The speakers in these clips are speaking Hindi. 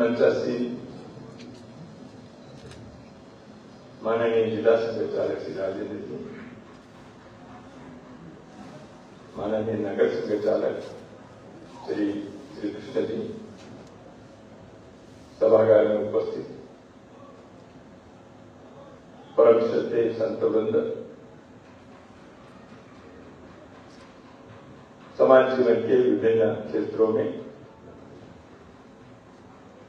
मंचासीन माननीय जिला संघचालक श्री राजेंद्र जी, माननीय नगर संघचालक श्री कृष्ण जी, सभागार में उपस्थित परम श्रद्धेय संतवृंद, समाज जीवन के विभिन्न क्षेत्रों में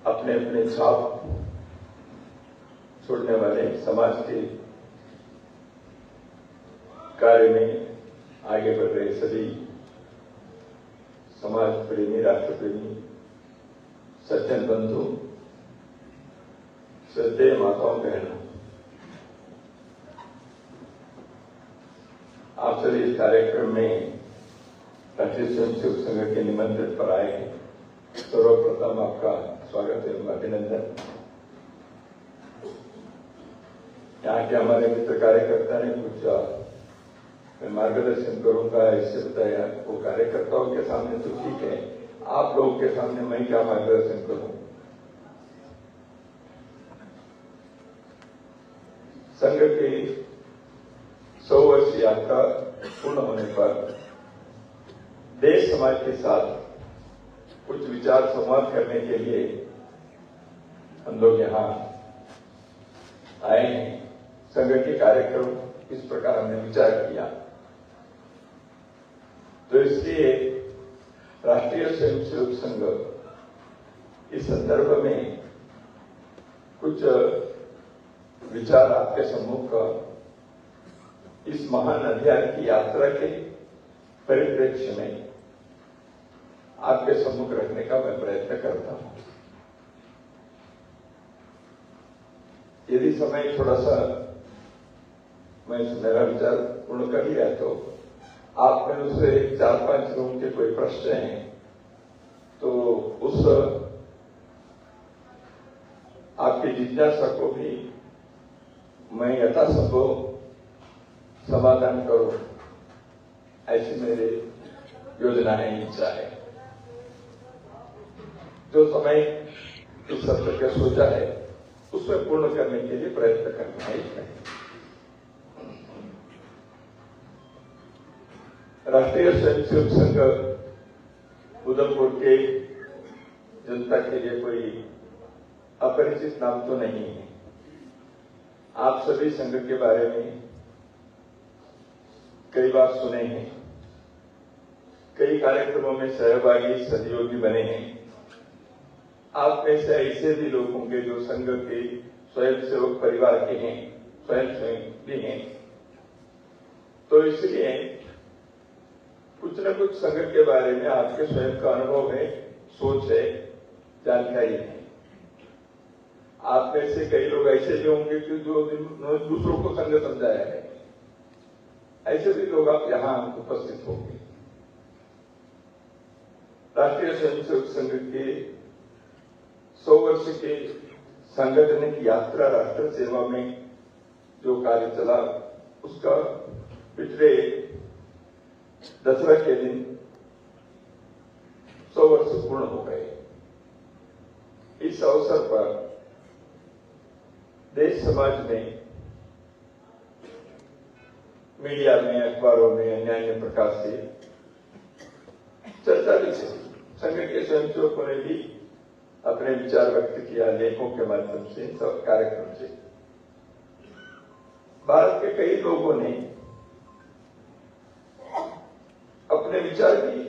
अपने अपने छाप छोड़ने वाले समाज के कार्य में आगे बढ़ रहे सभी समाज प्रेमी, राष्ट्र प्रेमी, सज्जन बंधु, श्रद्धेय माताओं, बहनों, आप सभी इस कार्यक्रम में राष्ट्रीय स्वयंसेवक संघ के निमंत्रण पर आए हैं। सर्वप्रथम आपका स्वागत एवं अभिनंदन। यहाँ के हमारे मित्र कार्यकर्ता ने कुछ मैं मार्गदर्शन करूंगा इससे बताया, वो कार्यकर्ताओं के सामने तो ठीक है, आप लोगों के सामने मैं क्या मार्गदर्शन करूं। संघ की 100 वर्ष यात्रा पूर्ण होने पर देश समाज के साथ कुछ विचार संवाद करने के लिए हम लोग यहाँ आए हैं। संघ के कार्यक्रम इस प्रकार हमने विचार किया, तो इसलिए राष्ट्रीय स्वयंसेवक संघ इस संदर्भ में कुछ विचार आपके सम्मुख इस महान अभियान की यात्रा के परिप्रेक्ष्य में आपके सम्मुख रखने का मैं प्रयत्न करता हूं। यदि समय थोड़ा सा मैं मेरा विचार पूर्ण कर लिया तो आप में उससे 4-5 लोगों के कोई प्रश्न हैं तो उस आपकी जिज्ञासा को भी मैं यथासंभव समाधान करूं, ऐसी मेरी योजना है, इच्छा है। जो समय इस सत्र का सोचा है उसमें पूर्ण करने के लिए प्रयत्न करना है। राष्ट्रीय स्वयंसेवक संघ उधमपुर के जनता के लिए कोई अपरिचित नाम तो नहीं है। आप सभी संघ के बारे में कई बार सुने हैं, कई कार्यक्रमों में सहभागी, सहयोगी बने हैं। आप में से ऐसे भी लोग होंगे जो संघ के स्वयंसेवक परिवार के हैं, स्वयं भी हैं। तो इसलिए कुछ न कुछ संघ के बारे में आपके स्वयं का अनुभव है, सोच है, जानकारी है। आप में से कई लोग ऐसे भी होंगे कि जो दूसरों को संघ समझाया है, ऐसे भी लोग आप यहां उपस्थित होंगे। राष्ट्रीय स्वयंसेवक संघ के 100 वर्ष के सांगठनिक यात्रा राष्ट्र सेवा में जो कार्य चला, उसका पिछले दसरा के दिन 100 वर्ष पूर्ण हो गए। इस अवसर पर देश समाज में, मीडिया में, अखबारों में अन्य प्रकार से चर्चा भी चली। संघ के स्वयंसेवकों ने भी अपने विचार व्यक्त किया लेखों के माध्यम से, सब कार्यक्रम से। भारत के कई लोगों ने अपने विचार भी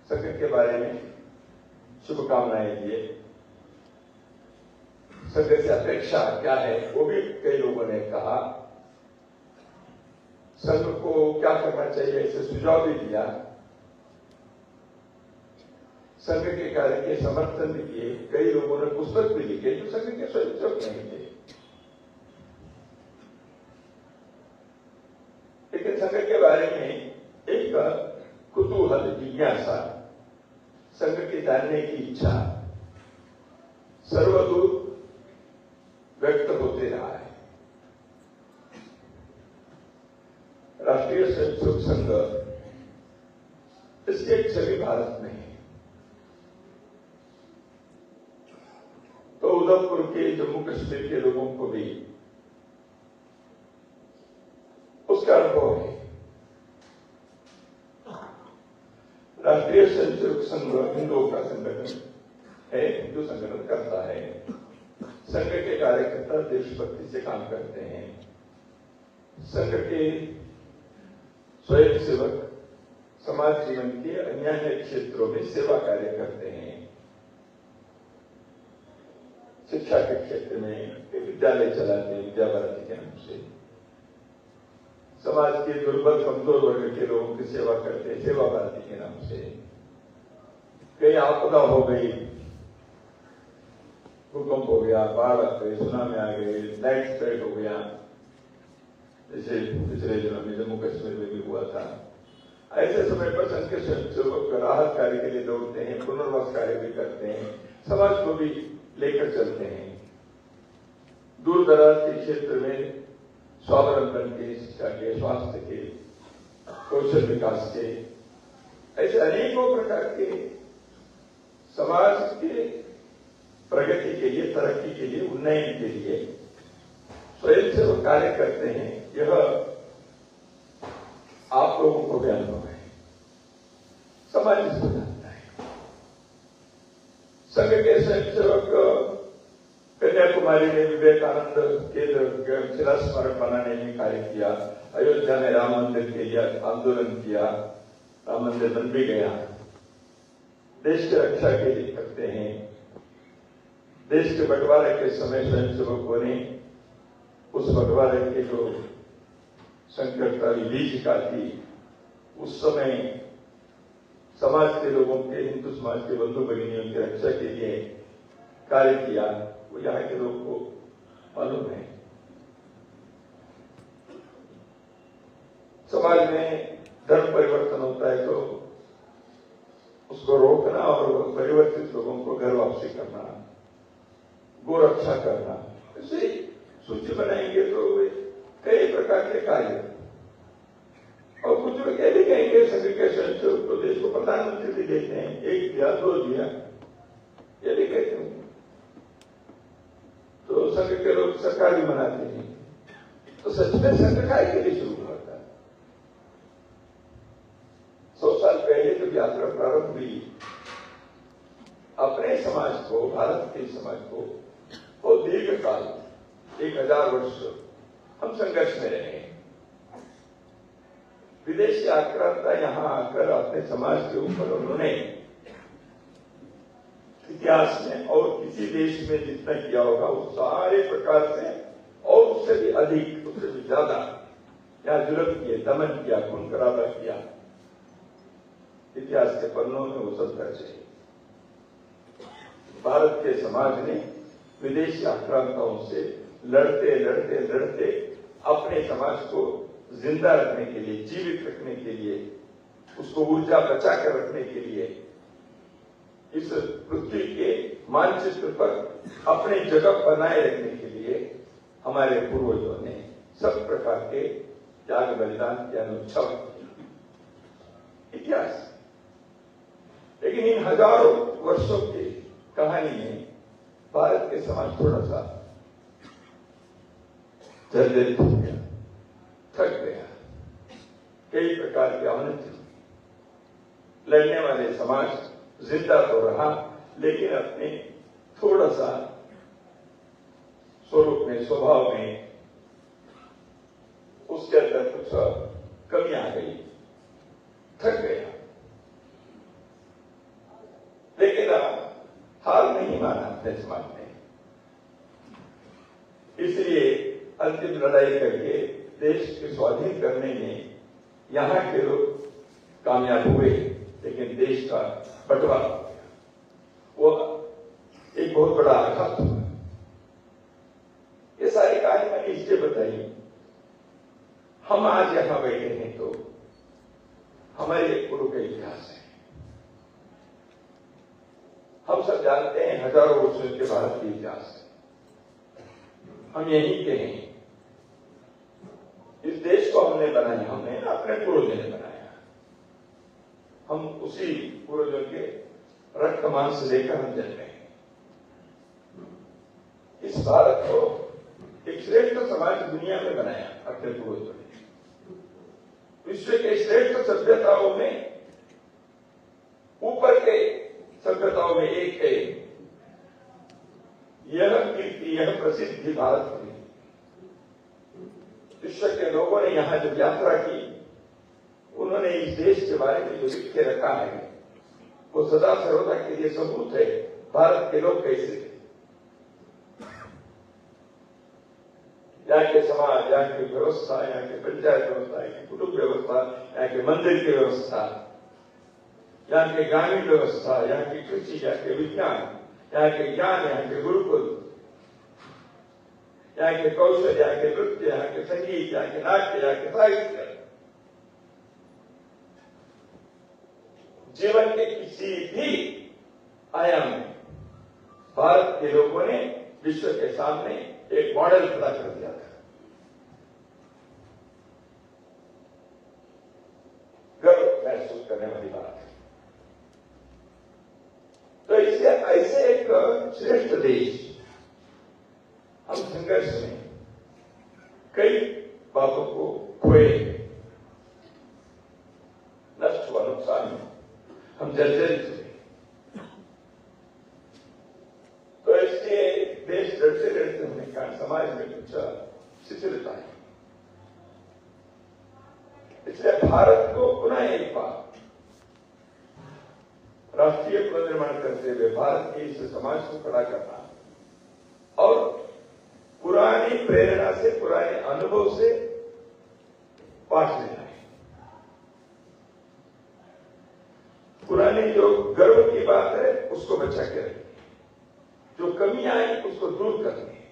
संघ के बारे में शुभकामनाएं दिए। संघ से अपेक्षा क्या है वो भी कई लोगों ने कहा। संघ को क्या करना चाहिए इसे सुझाव भी दिया। संघ के कार्य के समर्थन भी किए। कई लोगों ने पुस्तक भी लिखे जो संघ के स्वयंसेवक नहीं थे, लेकिन संघ के बारे में एक कुतूहल, जिज्ञासा, संघ के जानने की इच्छा सर्वदूर व्यक्त होते रहा है। राष्ट्रीय स्वयंसेवक संघ इसके एक छवि भारत में है। के जम्मू कश्मीर के लोगों को भी उसका अनुभव है। राष्ट्रीय स्वयंसेवक संघ हिंदुओं का संगठन है, हिंदू संगठन करता है। संघ के कार्यकर्ता देशभक्ति से काम करते हैं। संघ के स्वयंसेवक समाज जीवन के अन्य अन्य क्षेत्रों में सेवा कार्य करते हैं। शिक्षा के क्षेत्र में विद्यालय चलाते हैं, विद्या भारती के नाम से। समाज के दुर्बल कमजोर वर्ग के लोगों की सेवा करते हैं, सेवा भारती के नाम से। कहीं आपदा हो गई, भूकंप हो गया, बाढ़ आ गई, सुनामी आ गई, लैंड स्लाइड हो गया, जैसे पिछले दिनों में जम्मू कश्मीर में भी हुआ था। ऐसे समय पर संघ के स्वयंसेवक राहत कार्य के लिए दौड़ते हैं, पुनर्वास कार्य भी करते हैं, समाज को भी लेकर चलते हैं। दूर दराज के क्षेत्र में स्वावलंबन के, शिक्षा के, स्वास्थ्य के, कौशल विकास के, ऐसे अनेकों प्रकार के समाज के प्रगति के लिए, तरक्की के लिए, उन्नयन के लिए स्वयंसेवक कार्य करते हैं। यह आप लोगों को भी अनुभव है, समाज इसको जानता है। संघ के स्वयंसेवक कन्याकुमारी में विवेकानंद केंद्र शिला स्मारक बनाने में कार्य किया, अयोध्या में राम मंदिर के लिए आंदोलन किया, राम मंदिर बन भी गया। देश की रक्षा के लिए करते हैं। देश के बंटवारे के समय स्वयंसेवकों ने उस बंटवारे के जो संकटता विभीषिका थी, उस समय समाज के लोगों के, हिंदू समाज के बंधु भगिनियों की रक्षा के लिए कार्य किया। वो यहाँ के लोग को मालूम है। समाज में धर्म परिवर्तन होता है तो उसको रोकना और परिवर्तित लोगों को घर वापसी करना, गो रक्षा करना, ऐसे सूची बनाएंगे तो कई प्रकार के कार्य। और कुछ लोग ये भी कहेंगे संघ के स्वयंसेवक तो देश को प्रधानमंत्री भी देते हैं, 1 दिया 2 दिया, ये भी कहते हैं। तो संघ के लोग सरकार भी मनाते हैं। तो सच में संघ काय के लिए शुरू हुआ था? 100 साल पहले जब यात्रा प्रारंभ हुई, अपने समाज को, भारत के समाज को बहुत दीर्घ काल 1000 वर्ष हम संघर्ष में रहे। विदेशी आक्रांता यहां आकर अपने समाज के ऊपर उन्होंने इतिहास में और किसी देश में जितना किया होगा उस सारे प्रकार से और उससे भी अधिक, उससे भी ज्यादा यहाँ जुल्म किए, दमन किया, खून खराबा किया। इतिहास के पन्नों में वो सब दर्ज है। भारत के समाज ने विदेशी आक्रांताओं से लड़ते लड़ते लड़ते अपने समाज को जिंदा रखने के लिए, जीवित रखने के लिए, उसको ऊर्जा बचाकर रखने के लिए, इस पृथ्वी के मानचित्र पर अपने जगह बनाए रखने के लिए हमारे पूर्वजों ने सब प्रकार के त्याग बलिदान के अनुच्छव इतिहास। लेकिन इन हजारों वर्षों की कहानी में भारत के समाज थोड़ा सा जर्जरित हो गया, थक गया। कई प्रकार के अवनति, लड़ने वाले समाज जिंदा तो रहा लेकिन अपने थोड़ा सा स्वरूप में, स्वभाव में उसके अंदर कुछ कमी आ गई, थक गया। लेकिन हार नहीं माना अपने समाज ने, इसलिए अंतिम लड़ाई करके देश के स्वाधीन करने में यहां के लोग कामयाब हुए, लेकिन देश का बंटवारा हो गया। वो एक बहुत बड़ा आघात हुआ। ये सारी कहानी मैंने इसलिए बताई, हम आज यहां बैठे हैं तो हमारे पूर्व का इतिहास है। हम सब जानते हैं हजारों वर्षों के भारत के इतिहास है। हम यहीं के हैं। इस देश को हमने बनाया, हमने अपने पूर्वजों ने बनाया। हम उसी पूर्वजों के रक्त मांस लेकर हम जन्मे हैं। इस इस भारत को एक श्रेष्ठ समाज दुनिया में बनाया अपने पूर्वजों ने। विश्व के श्रेष्ठ सभ्यताओं में ऊपर के सभ्यताओं में एक है। यह कीर्ति, यह प्रसिद्धि भारत की। विश्व के लोगों ने यहां जब यात्रा की, उन्होंने इस देश के बारे में जो लिख के रखा है वो सदा सर्वदा के लिए सबूत है भारत के लोग कैसे थे। यहाँ के समाज, यहाँ की व्यवस्था, यहाँ के पंचायत व्यवस्था, यहाँ की कुटुंब व्यवस्था, यहाँ के मंदिर की व्यवस्था, यहाँ के ग्रामीण व्यवस्था, यहाँ की कृषि, यहाँ के विज्ञान, यहाँ के ज्ञान, यहाँ के गुरुकुल, यहाँ के कौशल, यहाँ के नृत्य, यहाँ के संगीत, यहाँ के नाट्य, यहाँ के साहित्य, जीवन के किसी भी आयाम में भारत के लोगों ने विश्व के सामने एक मॉडल खड़ा कर दिया था। गर्व महसूस करने वाली बात है। तो इससे ऐसे एक श्रेष्ठ देश, हम संघर्ष में कई बातों को खोए, नष्ट हुआ, नुकसान हुआ, हम जर्जरित हुए। तो इसलिए देश डरते डरते होने का समाज में कुछ शिथिलता है। इसलिए भारत को पुनः एक बार राष्ट्रीय पुनर्निर्माण करते हुए भारत के इस समाज को खड़ा करना और पुरानी प्रेरणा से, पुराने अनुभव से पाठ लेना है। पुरानी जो गर्व की बात है उसको बचा के रखिए, जो कमियां हैं उसको दूर करनी है।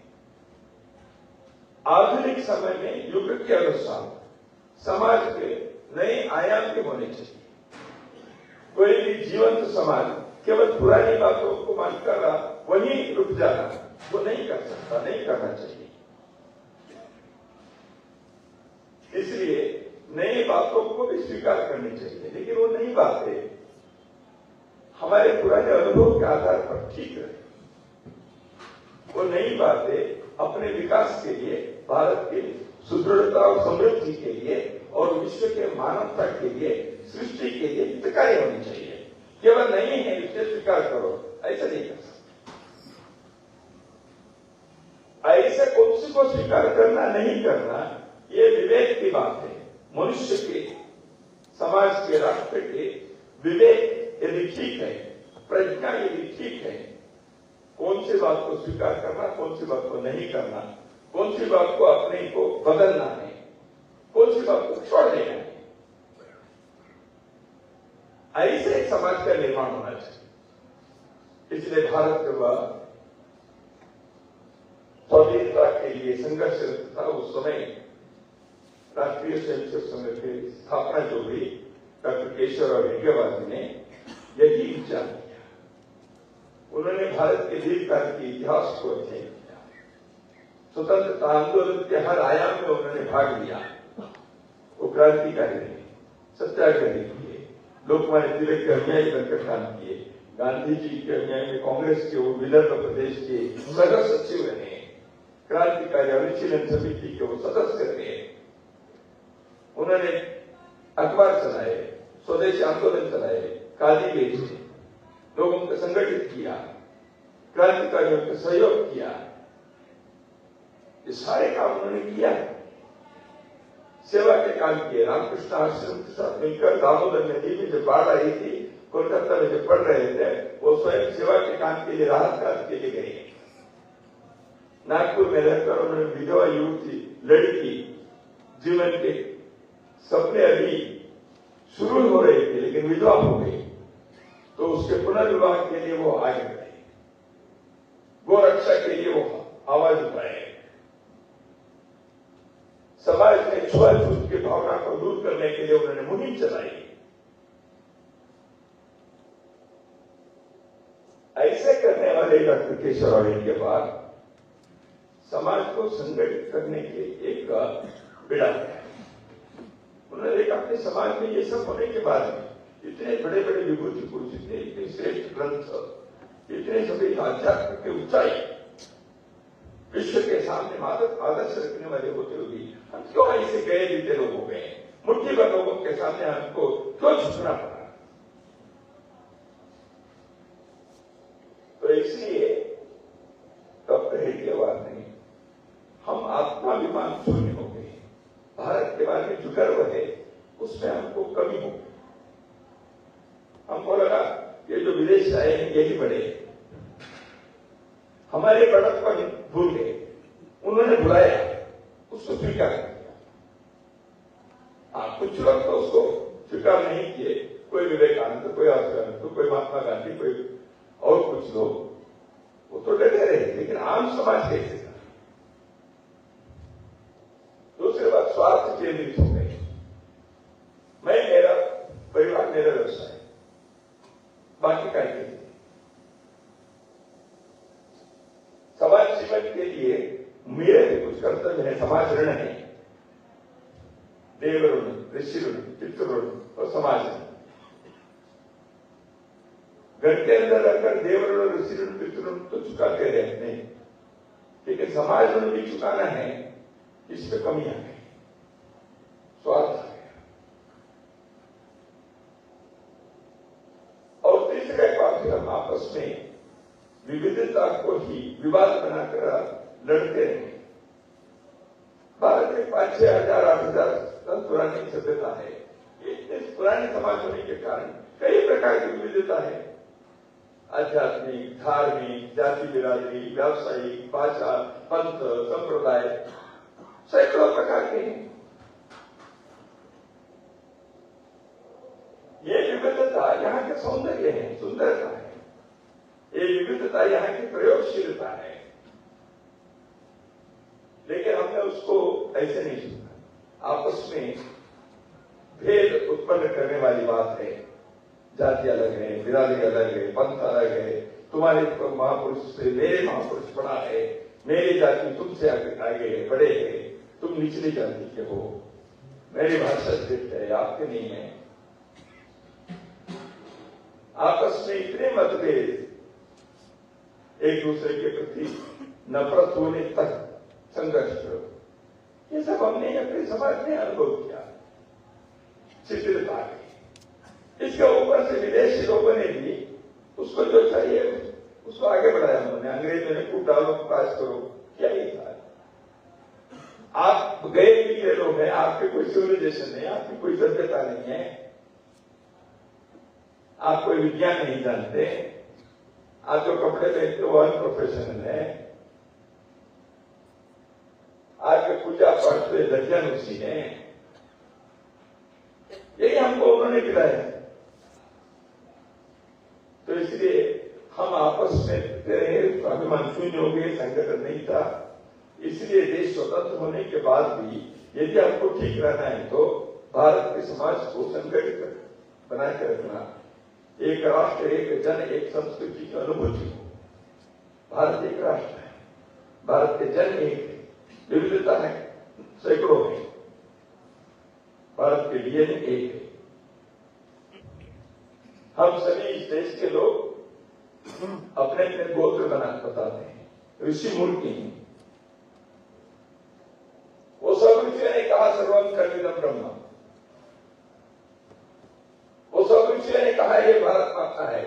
आधुनिक समय में युग के अनुसार समाज के नए आयाम भी होने चाहिए। कोई भी जीवंत समाज केवल पुरानी बातों को मानकर वहीं रुक जाना, वो नहीं कर सकता, नहीं करना चाहिए। इसलिए नई बातों को भी स्वीकार करनी चाहिए, लेकिन वो नई बातें हमारे पुराने अनुभव के आधार पर ठीक रहे। वो नई बातें अपने विकास के लिए, भारत की सुदृढ़ता और समृद्धि के लिए और विश्व के मानवता के लिए, सृष्टि के लिए हितकारी होनी चाहिए। केवल नहीं है इसे स्वीकार करो, ऐसा नहीं कर सकते। ऐसे कौन सी को स्वीकार करना, नहीं करना, ये विवेक की बात है। मनुष्य के, समाज के, राष्ट्र के विवेक यदि ठीक है, प्रज्ञा यदि ठीक है, कौन सी बात को स्वीकार करना, कौन सी बात को नहीं करना, कौन सी बात को अपने को बदलना है, कौन सी बात को छोड़ देना है, ऐसे एक समाज का निर्माण होना चाहिए। इसलिए भारत के बाद स्वाधीनता के लिए संघर्षरत था। उस समय राष्ट्रीय स्वयंसेवक संघ की स्थापना जो हुई, डॉक्टर केशव राव हेडगेवार ने यही विचार किया। उन्होंने भारत के दीर्घकाल के इतिहास को अध्ययन किया। स्वतंत्रता आंदोलन के हर आयाम में उन्होंने भाग लिया। वो क्रांतिकारी रहे, सत्याग्रही किए, लोकमान्य तिलक के अनुयायी बनकर काम किए, गांधी जी के अनुयायी में कांग्रेस के वो विदर्भ प्रदेश के सह सचिव रहे, क्रांतिकारी अनुशीलन समिति के वो सदस्य रहे। उन्होंने अखबार चलाए, स्वदेशी आंदोलन चलाए, काली बेचे, लोगों को संगठित किया, क्रांतिकारियों का सहयोग किया। ये सारे काम उन्होंने किया। सेवा के काम किए। रामकृष्ण आश्रम के साथ मिलकर दामोदर नदी में जब बाढ़ आई थी, कोलकाता में जब पढ़ रहे थे, वो स्वयं सेवा के काम के लिए, राहत कार्य के लिए गए। नागपुर में रहकर उन्होंने विधवा युवती लड़की जीवन के सपने अभी शुरू हो रहे थे, लेकिन विधवा हो गई, तो उसके पुनर्विवाह के लिए वो आगे बढ़े, गो रक्षा के लिए वो आवाज उठाए, समाज में छुआछूत की भावना को दूर करने के लिए उन्होंने मुहिम चलाई। ऐसे करने वाले डॉक्टर केशव राव के बाद समाज को संगठित करने के एक बिड़ा है। उन्होंने देखा अपने समाज में ये सब होने के बाद में इतने बड़े बड़े विभूति पुरुष, इतने श्रेष्ठ ग्रंथ, इतने सभी आध्यात्म के ऊंचाई, विश्व के सामने आदर्श रखने वाले होते हुए हम क्यों ऐसे गए बीते लोग हो गए? मुट्ठी भर लोगों के सामने हमको क्यों झुकना पड़ा? तो इसलिए डॉक्टर हेडगेवार ने हम आत्माभिमान शून्य हो गए, भारत के बारे में जो गर्व है उसमें हमको कमी हो गई। हमको लगा ये जो विदेश आए हैं यही बड़े, हमारे बढ़त को भूल गए। उन्होंने बुलाया, उसको स्वीकार किया। कुछ लोग तो उसको स्वीकार नहीं किए, कोई विवेकानंद, कोई आचार्य, कोई महात्मा गांधी, कोई और कुछ लोग, वो तो डटे रहे, लेकिन आम समाज कैसे था? दूसरी बात, स्वार्थ केंद्रित हो गए। मैं, मेरा परिवार, मेरा व्यवसाय, बाकी का के लिए समाज जीवन के लिए मेरे भी कुछ कर्तव्य है, समाज ऋण है, देव ऋण, ऋषि ऋण, पितृ ऋण और समाज ऋण। घर के अंदर रहकर देव ऋण, ऋषि ऋण, पितृ ऋण तो चुकाते रहते हैं, लेकिन समाज ऋण भी चुकाना है, इसमें कमी आ गई, स्वार्थ आ गया। और तीसरा एक बात, हम आपस में विविधता को ही विवाद बनाकर लड़ते रहे। भारत में 5,000, 6,000, 8,000 साल पुरानी सभ्यता है। इतने पुराने समाज होने के कारण कई प्रकार की विविधता है, आध्यात्मिक, धार्मिक, जाति बिरादरी, व्यावसायिक, भाषा, पंथ, संप्रदाय, सैकड़ों प्रकार के हैं। ये विविधता यहाँ के सौंदर्य है, सुंदरता है। ये विविधता यहाँ की प्रयोगशीलता है, लेकिन हमने उसको ऐसे नहीं सुना। आपस में भेद उत्पन्न करने वाली बात है। जाति अलग है, बिरादरी अलग है, पंथ अलग है, तुम्हारे महापुरुष से मेरे महापुरुष बड़ा है, मेरी जाति तुमसे आगे है, बड़े है, तुम निचली जाति के हो, मेरी भाषा श्रेष्ठ है, आपके नहीं है। आपस में इतने मतभेद, एक दूसरे के प्रति नफरत होने तक संघर्ष, ये सब हमने अपने समाज में अनुभव किया। शिथिलता की, इसके ऊपर से विदेशी लोगों ने भी उसको जो चाहिए उसको आगे बढ़ाया। उन्होंने अंग्रेजों ने खूब डालो, पास करो, क्या ही था। आप गए पिछले लोग हैं, आपके कोई सिविलाइजेशन नहीं, आपकी कोई सभ्यता नहीं है, आप कोई विज्ञान नहीं जानते, आप जो कपड़े पहनते हो अनप्रोफेशनल है, आपके पूजा पाठ पे दर्जन उसी है। यही हमको उन्होंने गिराया। तो इसलिए हम आपस में रहे, स्वाभिमान शून्य हो गए, संगठन नहीं था। इसलिए देश स्वतंत्र होने के बाद भी यदि आपको ठीक रहना है तो भारत के समाज को संगठित बना के रखना, एक राष्ट्र, एक जन, एक संस्कृति की अनुभूति हो। भारत एक राष्ट्र है, भारत के जन एक है, विविधता है, सैकड़ों है, भारत के डीएनए एक है। हम सभी इस देश के लोग अपने अपने गोत्र बताते हैं, ऋषि मूल के हैं। वो सब ऋषियों ने कहा सर्वम खल्विदम ब्रह्म, वो सब ऋषियों ने कहा ये भारत माता है।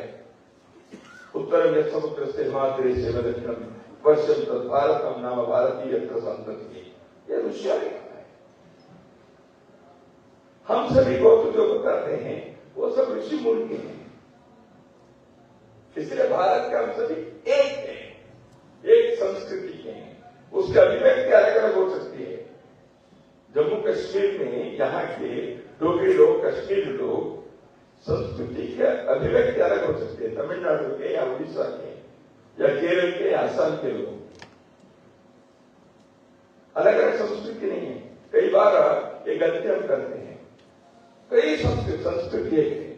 उत्तरम यत् समुद्र से हिमाद्री से दक्षिणम पश्चिम तत् भारतम नाम भारतीय संतति, ये ऋषियों ने कहा है। हम सभी गोत्र जो बताते हैं वो सब ऋषि मूल के हैं। इसलिए भारत के हम सभी एक हैं, एक संस्कृति के हैं। उसकी अभिव्यक्ति अलग अलग हो सकती है। जम्मू कश्मीर में यहाँ के डोगरी लोग, कश्मीरी लोग, संस्कृति की अभिव्यक्ति अलग हो सकती है। तमिलनाडु के या उड़ीसा के या केरल के या असम के लोग, अलग अलग संस्कृति नहीं है। कई बार ये गलती हम करते हैं। कई संस्कृति एक है,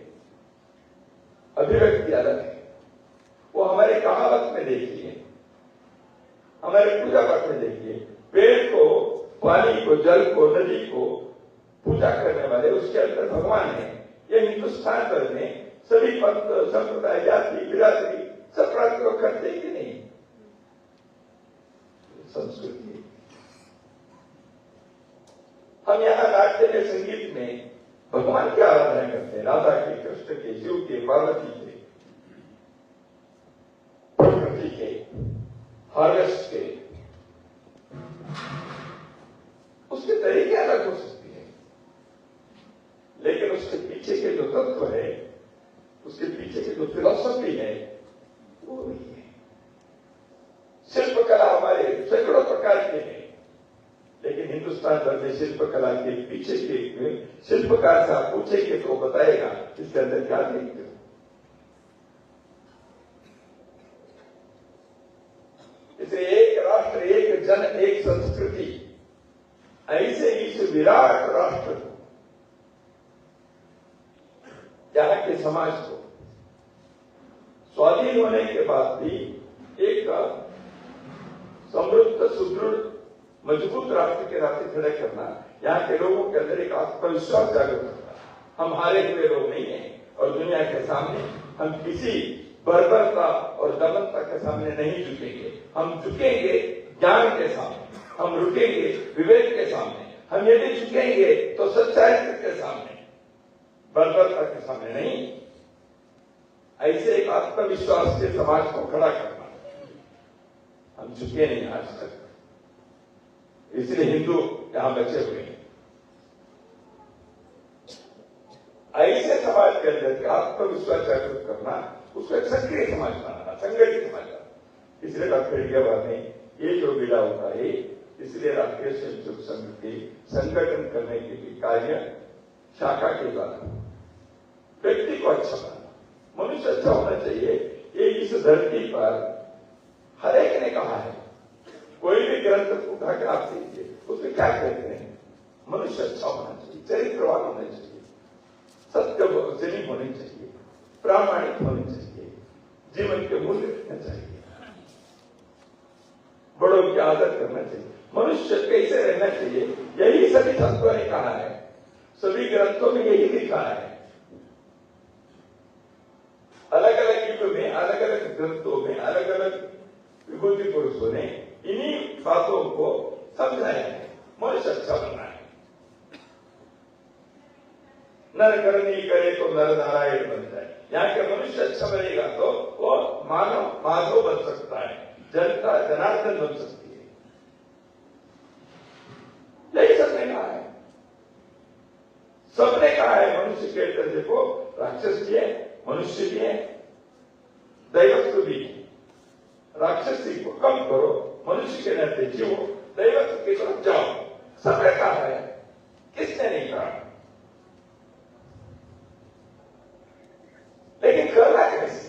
अभिव्यक्ति अलग है। वो हमारे कहावत में देखिए, हमारे पूजा पाठ में देखिए, पेड़ को, पानी को, जल को, नदी को पूजा करने वाले उसके अंदर भगवान है। ये हिंदुस्तान भर में सभी पंथ, संप्रदाय, जाति, बिरादरी सब प्रार्थना करते कि नहीं? संस्कृति है। हम यहाँ नाट्य में, संगीत में भगवान की आराधना करते हैं, राधा के, कृष्ण के, शिव के, पार्वती के, प्रकृति के, हार्वेस्ट के। उसके तरीके अलग हो सकती है, लेकिन उसके पीछे के जो तत्व है, उसके पीछे की जो फिलॉसफी है, वो वही है। शिल्पकला हमारे सैकड़ों प्रकार के हैं, लेकिन हिंदुस्तान भर में शिल्पकला के पीछे के शिल्पकार से आप पूछेंगे तो बताएगा इसके अंदर क्या देखते हो। इसलिए एक राष्ट्र, एक जन, एक संस्कृति, ऐसे इस विराट राष्ट्र को, यहाँ के समाज को स्वाधीन होने के बाद भी एक समृद्ध, सुदृढ़, मजबूत राष्ट्र के रास्ते खड़े करना, यहाँ के लोगों के अंदर एक आत्मविश्वास जागृत करना। हम हारे हुए लोग नहीं हैं और दुनिया के सामने हम किसी बर्बरता और दमनता के सामने नहीं झुकेंगे। हम झुकेंगे ज्ञान के सामने, हम रुकेंगे विवेक के सामने, हम यदि झुकेंगे तो सच्चाई के सामने, बर्बरता के सामने नहीं। ऐसे एक आत्मविश्वास के समाज को खड़ा करना। हम झुके नहीं आज तक, इसलिए हिंदू यहां बचे हुए हैं। ऐसे समाज के अंदर आत्मविश्वास जागृत करना, उसको एक सक्रिय समाज बनाना, संगठित समाज बनाना। इसलिए डॉक्टर इंडियाबाद ने ये जो विड़ा उठाई, इसलिए राष्ट्रीय स्वयंसेवक संघ के संगठन करने के कार्य शाखा के द्वारा व्यक्ति को अच्छा बनाना, मनुष्य अच्छा होना चाहिए। ये इस धरती पर हर एक ने कहा है। कोई भी ग्रंथ उठा के आप देखिए, उसमें क्या कहते हैं? मनुष्य अच्छा होना चाहिए, चरित्रवान होना चाहिए, सत्यवचनी होने चाहिए, प्रामाणिक होने चाहिए, जीवन के मूल्य रखना चाहिए, बड़ों की आदर करना चाहिए, मनुष्य कैसे रहना चाहिए, यही सभी संतों ने कहा है। सभी ग्रंथों में यही लिखा है। अलग अलग युग में, अलग अलग ग्रंथों में, अलग अलग विभूति पुरुषों ने इन्हीं बातों को समझाया है। मनुष्य अच्छा बनना है। नर करनी करे तो नर नारायण बन जाए। यहाँ के मनुष्य अच्छा बनेगा तो वो मानव माधव बन सकता है, जनता जनार्दन बन सकती है। यही सबने कहा है। सबने कहा है मनुष्य के अंदर देखो, राक्षस भी है, मनुष्य भी है, दैवत्व भी है। राक्षसी को कम करो, मनुष्य के नाते जीवो, दैवत्व की तरफ जाओ। सबने कहा है, किसने नहीं कहा? लेकिन करना कैसे?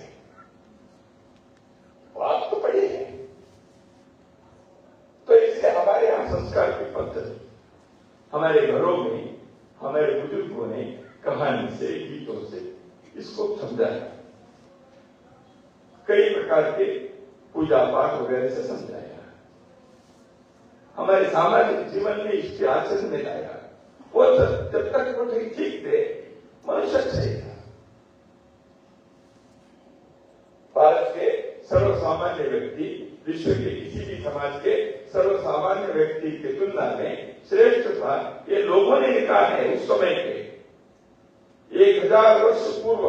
बात तो पड़ी है। तो इसलिए हमारे यहां संस्कार की पद्धति, हमारे घरों में हमारे बुजुर्गों ने कहानी से, गीतों से इसको समझाया, कई प्रकार के पूजा पाठ वगैरह से समझाया, हमारे सामाजिक जीवन में इसके आचरण में लाया। वो जब तक वो ठीक थे, मनुष्य अच्छा था। भारत के सर्वसामान्य व्यक्ति विश्व के किसी भी समाज के सर्वसामान्य व्यक्ति की तुलना में श्रेष्ठ था। ये लोगों ने लिखा है उस समय के 1000 वर्ष पूर्व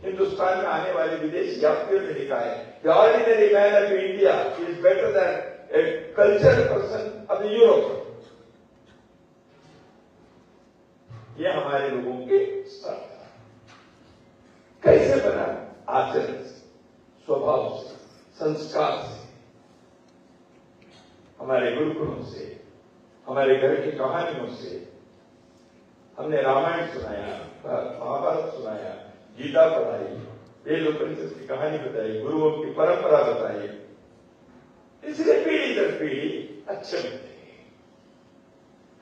हिंदुस्तान में आने वाले विदेशी यात्रियों ने लिखा है, The ordinary man of India is better than a cultured person of Europe. ये हमारे लोगों के स्तर था। कैसे बना? आचरण से, स्वभाव से, संस्कार से, हमारे गुरुकुलों से, हमारे घर की कहानियों से। हमने रामायण सुनाया, महाभारत सुनाया, गीता पढ़ाई, वेद उपनिषद की कहानी बताई, गुरुओं की परंपरा बताई। इसलिए पीढ़ी दर पीढ़ी अच्छे बनते हैं।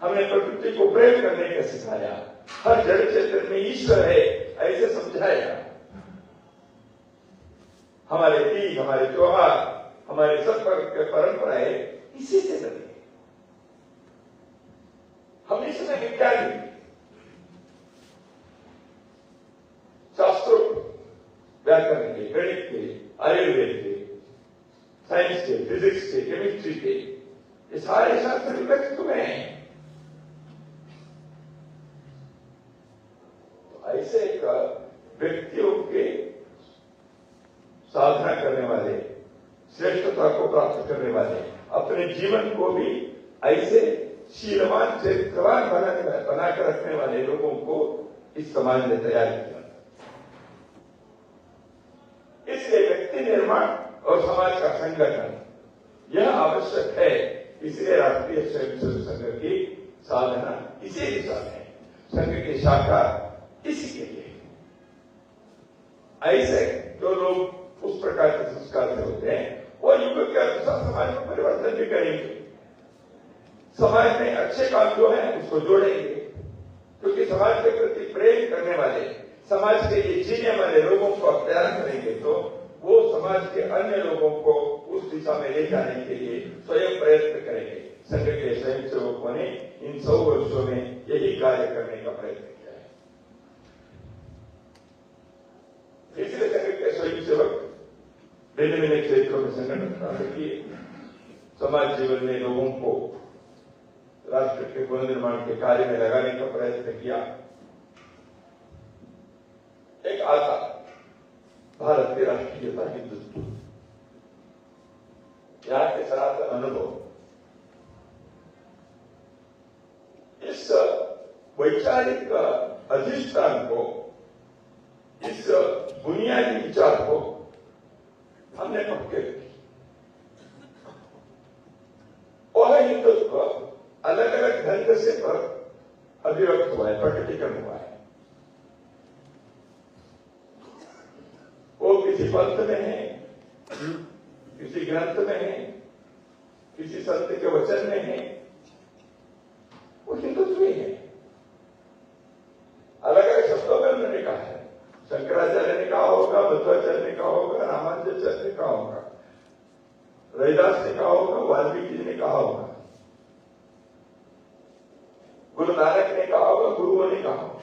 हमने प्रकृति को प्रेम करने का सिखाया, हर जड़ क्षेत्र में ईश्वर है ऐसे समझाया। हमारे तीज, हमारे त्योहार, हमारे सब परंपराएं इसी से बनी। हम इसमें विज्ञानी, शास्त्रों, व्याकरण के, गणित के, आयुर्वेद के, साइंस के, फिजिक्स के, केमिस्ट्री के, ये सारे शास्त्र विकसित हुए हैं। तो ऐसे एक व्यक्तियों के साधना करने वाले, श्रेष्ठता को प्राप्त करने वाले, अपने जीवन को भी ऐसे शीलवान चरित्रवान बनाकर रखने वाले लोगों को इस समाज ने तैयार किया। इसलिए व्यक्ति निर्माण और समाज का संगठन यह आवश्यक है। इसलिए राष्ट्रीय स्वयंसेवक संघ की साधना इसी दिशा में, संघ की शाखा इसी के लिए। ऐसे जो लोग उस प्रकार के संस्कार से होते हैं वो युग के अनुसार समाज में परिवर्तन भी करेंगे, समाज में अच्छे काम जो है उसको जोड़ेंगे, क्योंकि समाज के प्रति प्रेम करने वाले, समाज के लिए जीने वाले लोगों को अख्तियार करेंगे तो वो समाज के अन्य लोगों को उस दिशा में ले जाने के लिए स्वयं प्रयत्न करेंगे। संघ के स्वयंसेवकों ने इन 100 वर्षों में यही कार्य करने का प्रयत्न किया है। इसलिए संघ के स्वयंसेवक भिन्न भिन्न क्षेत्रों में संगठन प्राप्त किए, समाज जीवन में लोगों को राष्ट्र के पुनर्निर्माण के कार्य में लगाने का प्रयत्न किया। एक आता भारत की राष्ट्रीयता, हिंदुत्व, यहाँ के सनातन अनुभव, इस वैचारिक अधिष्ठान को, इस बुनियादी विचार को हमने पक्के रखी। और हिंदुत्व अलग अलग ढंग से अभिव्यक्त हुआ है, प्रकटीकरण हुआ है। वो किसी पंथ में है, किसी ग्रंथ में है, किसी संत के वचन में है, वो हिंदुत्व ही है। अलग अलग शब्दों में उन्होंने कहा है। शंकराचार्य ने कहा होगा, मध्वाचार्य ने कहा होगा, रामानुजाचार्य ने कहा होगा, रविदास ने कहा होगा, वाल्मीकि जी ने कहा होगा, गुरु नानक ने कहा होगा, गुरुओं ने कहा होगा,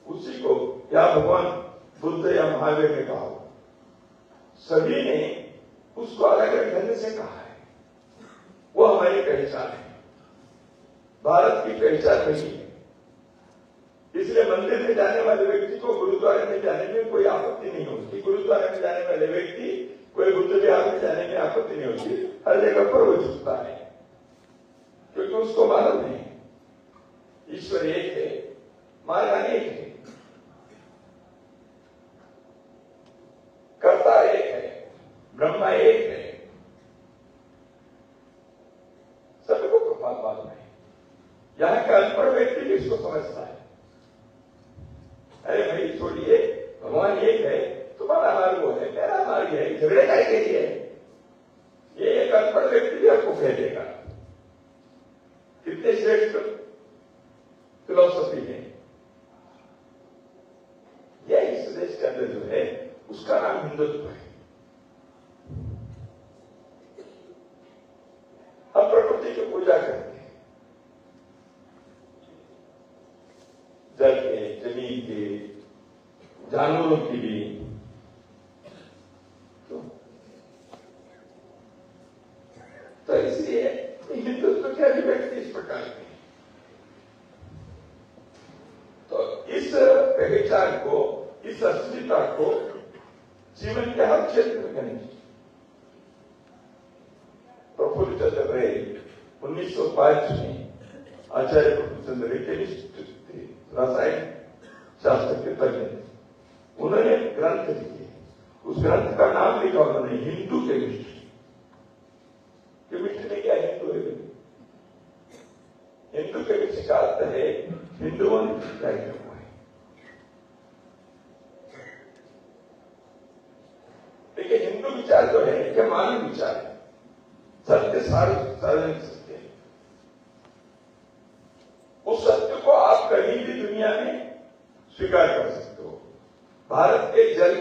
उसी को या भगवान बुद्ध या महावीर ने कहा होगा। सभी ने उसको अलग अलग ढंग से कहा है। वो हमारी पहचान है, भारत की पहचान नहीं है। इसलिए मंदिर में जाने वाले व्यक्ति को गुरुद्वारे में जाने में कोई आपत्ति नहीं होती, गुरुद्वारे में जाने वाले व्यक्ति कोई बुद्ध विहार में जाने में आपत्ति नहीं होती। हर जगह पर वो झुकता है, क्योंकि उसको मालूम है ईश्वर एक है, मार्ग अनेक है, कर्ता एक है, ब्रह्मा एक है, सबको तो मालूम है। यहां का अनपढ़ व्यक्ति भी इसको समझता है। अरे भाई छोड़िए, भगवान एक है, तुम्हारा मार्ग वो है, मेरा मार्ग है, झगड़े का के लिए ये एक अनपढ़ व्यक्ति भी आपको कह देगा। कितने श्रेष्ठ फिलॉसफी है ये इस देश के अंदर जो है, उसका नाम हिंदुत्व है। हम प्रकृति की पूजा करते हैं, जल के, जमीन के, जानवरों की भी। तो इसलिए हिंदुत्व के अभिव्यक्ति इस प्रकार की। तो इस पहचान को, इस अस्मिता को जीवन के हर क्षेत्र में करनी चाहिए। प्रफुल्ल चंद्र रे 1905 में आचार्य प्रफुल्ल चंद्र रे केमिस्ट थे, रसायन शास्त्र के तज्ञ थे। उन्होंने ग्रंथ लिखे, उस ग्रंथ का नाम लिखा उन्होंने हिंदू केमिस्ट्री। केमिस्ट्री में क्या हिंदू है? हिंदू केमिस्ट्री का अर्थ है हिंदुओं ने क्या किया हुआ है। देखिए, हिंदू विचार जो है क्या मानव विचार है, सत्य सार्वजनिक सत्य है। उस सत्य को आप कहीं भी दुनिया में स्वीकार कर सकते हो। भारत के जल,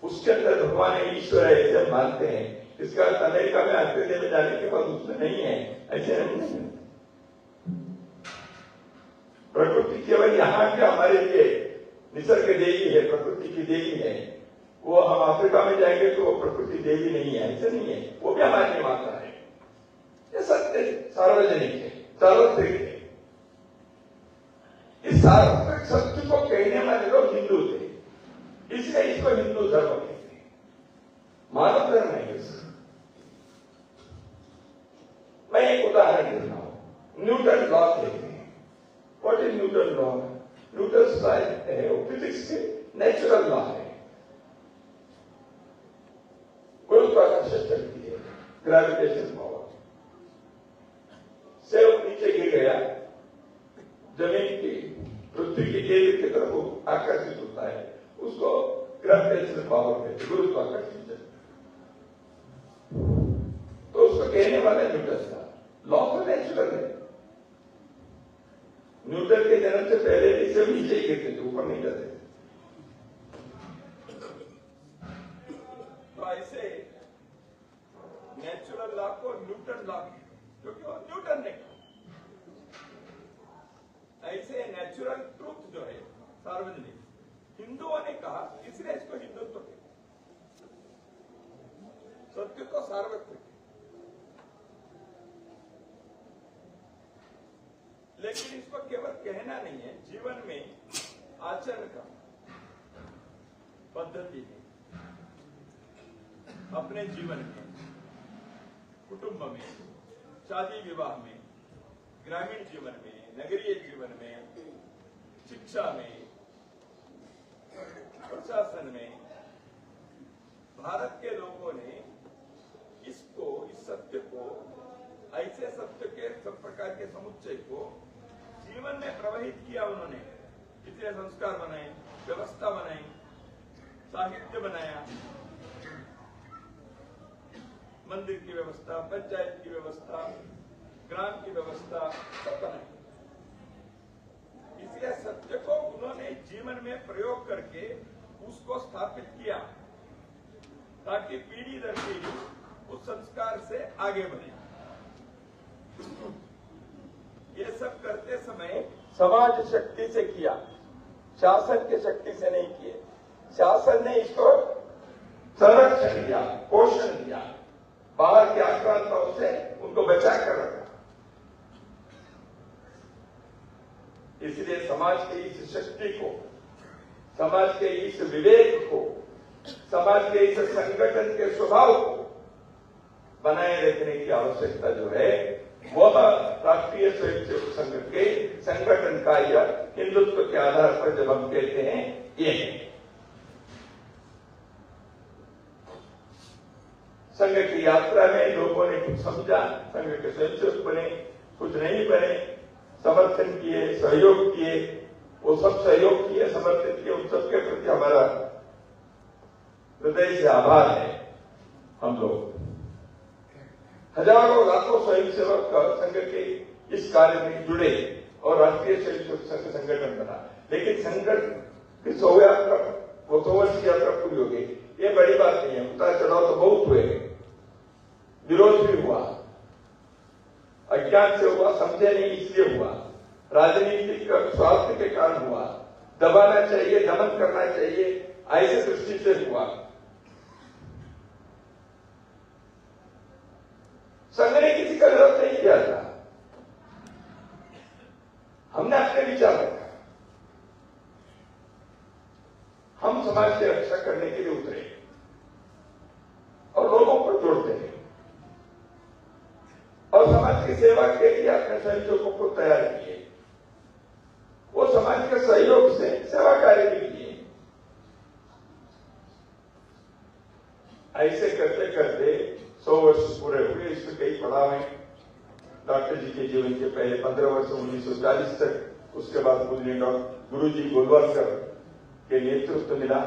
उसके अंदर भगवान ईश्वर है ऐसे मानते हैं। इसका अर्थ अमेरिका में ऑस्ट्रेलिया में जाने के बाद उसमें नहीं है, ऐसे नहीं है। प्रकृति केवल यहाँ के हमारे लिए निसर्ग देवी है, प्रकृति की देवी है। वो हम अफ्रीका में जाएंगे तो वो प्रकृति देवी नहीं है, ऐसे नहीं है। वो भी हमारी माता है। सार्वजनिक है, सार्वत्रिक है। इस सार्वत्रिक सत्य को कहने वाले लोग हिंदू थे, इसलिए इसको हिंदू धर्म कहते हैं। मानव धर्म है इसका। मैं एक उदाहरण देता हूं। न्यूटन लॉ कहते हैं। What is Newton law? Newton law है फिजिक्स के नेचुरल लॉ है। गुरुत्वाकर्षण शक्ति है, ग्रेविटेशन पावर। सेब नीचे गिर गया, जमीन की पृथ्वी की केंद्र की तरफ आकर्षित होता है, उसको ग्रेविटेशनल पावर कहते हैं, गुरुत्वाकर्षण शक्ति। तो उसको कहने वाला न्यूटन था। लॉ तो नेचुरल है। न्यूटन के जन्म से पहले भी सब नीचे ही गिरते थे, ऊपर नहीं जाते थे। तो ऐसे नेचुरल लॉ को न्यूटन लॉ, क्योंकि वो न्यूटन ने कहा। ऐसे नेचुरल ट्रूथ जो है सार्वजनिक, हिंदुओं ने कहा, इसलिए इसको हिंदुत्व कहते हैं। सत्य तो सार्वत्रिक, लेकिन इसको केवल कहना नहीं है, जीवन में आचरण का पद्धति है। अपने जीवन में, कुटुंब में, शादी विवाह में, ग्रामीण जीवन में, नगरीय जीवन में, शिक्षा में, प्रशासन में, भारत के लोगों ने इसको, इस सत्य को, ऐसे सत्य के सब प्रकार के समुच्चय को जीवन में प्रवाहित किया। उन्होंने इसलिए संस्कार बनाए, व्यवस्था बनाई, साहित्य बनाया, मंदिर की व्यवस्था, पंचायत की व्यवस्था, ग्राम की व्यवस्था सब बनाई। इसलिए सत्य को उन्होंने जीवन में प्रयोग करके उसको स्थापित किया, ताकि पीढ़ी दर पीढ़ी उस संस्कार से आगे बढ़े। ये सब करते समय समाज शक्ति से किया, शासन की शक्ति से नहीं किए। शासन ने इसको संरक्षण दिया, पोषण दिया, बाहर के आक्रांताओं से उनको बचा कर रखा। इसलिए समाज के इस शक्ति को, समाज के इस विवेक को, समाज के इस संगठन के स्वभाव को बनाए रखने की आवश्यकता जो है, वह राष्ट्रीय स्वयंसेवक संघ के संगठन का या हिंदुत्व के आधार पर जब हम कहते हैं, ये है। संघ की यात्रा में लोगों ने कुछ समझा, संघ के स्वयंसेवक बने, कुछ नहीं बने, समर्थन किए, सहयोग किए, वो सब सहयोग किए, समर्थित किए, उन सबके प्रति हमारा हृदय से आभार है। हम लोग हजारों लाखों स्वयंसेवक संघ के इस कार्य में जुड़े और राष्ट्रीय स्वयंसेवक संघ संगठन बना। लेकिन संगठन की 100 वर्ष की यात्रा पूरी हो गई, ये बड़ी बात नहीं है। उतार चढ़ाव तो बहुत हुए, विरोध भी हुआ, अज्ञान से हुआ, समझे नहीं इसलिए हुआ, राजनीतिक स्वार्थ के कारण हुआ, दबाना चाहिए, दमन करना चाहिए, ऐसे दृष्टि से हुआ। संघ ने किसी का विरोध नहीं किया था, हमने अपने विचार रखा। हम समाज की रक्षा करने के लिए उतरे और लोगों को जोड़ते हैं और समाज की सेवा के लिए अपने सहयोगों को तैयार किए। वो समाज के सहयोग से सेवा कार्य भी किए। ऐसे करते करते 100 वर्ष पूरे हुए। इसमें कई पड़ाव हैं। डॉक्टर जी के जीवन के पहले 15 वर्ष 1940 तक, उसके बाद गुरु जी गोलवालकर के नेतृत्व मिला।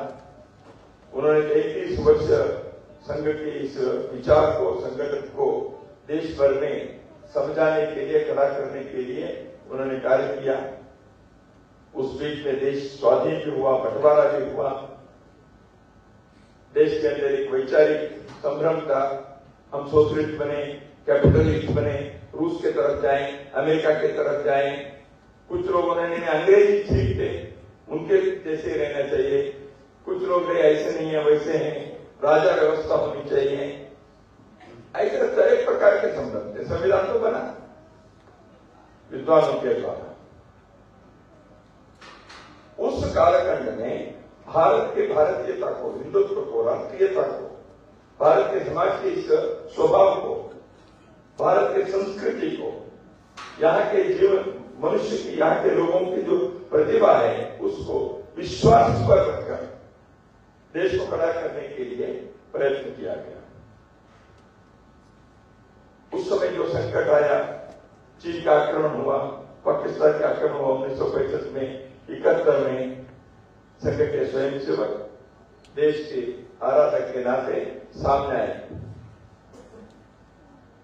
उन्होंने 33 वर्ष संघ के इस विचार को, संगठन को देश भर में समझाने के लिए, खड़ा करने के लिए उन्होंने कार्य किया। उस बीच में देश स्वाधीन भी हुआ, बंटवारा भी हुआ। देश के अंदर एक वैचारिक संभ्रम था, हम सोशलिस्ट बने, कैपिटलिस्ट बने, रूस के तरफ जाएं, अमेरिका के तरफ जाएं। कुछ लोगों ने अंग्रेजी ठीक थे, उनके जैसे रहना चाहिए। कुछ लोग ऐसे नहीं है, वैसे हैं, राजा व्यवस्था होनी चाहिए। ऐसे अनेक प्रकार के संबंध थे। संविधान तो बना विद्वानों के द्वारा। उस कालखंड में भारत के भारतीयता को, हिंदुत्व को, राष्ट्रीयता को, भारत के समाज के इस स्वभाव को, भारत की संस्कृति को, यहाँ के जीवन, मनुष्य की, यहाँ के लोगों की जो प्रतिभा है, उसको विश्वास पर रखकर देश को खड़ा करने के लिए प्रयत्न किया गया। उस समय जो संकट आया, चीन का आक्रमण हुआ, पाकिस्तान का आक्रमण हुआ 1965 में, 71 में संघ के स्वयंसेवक देश के आराधक के नाते सामने आए।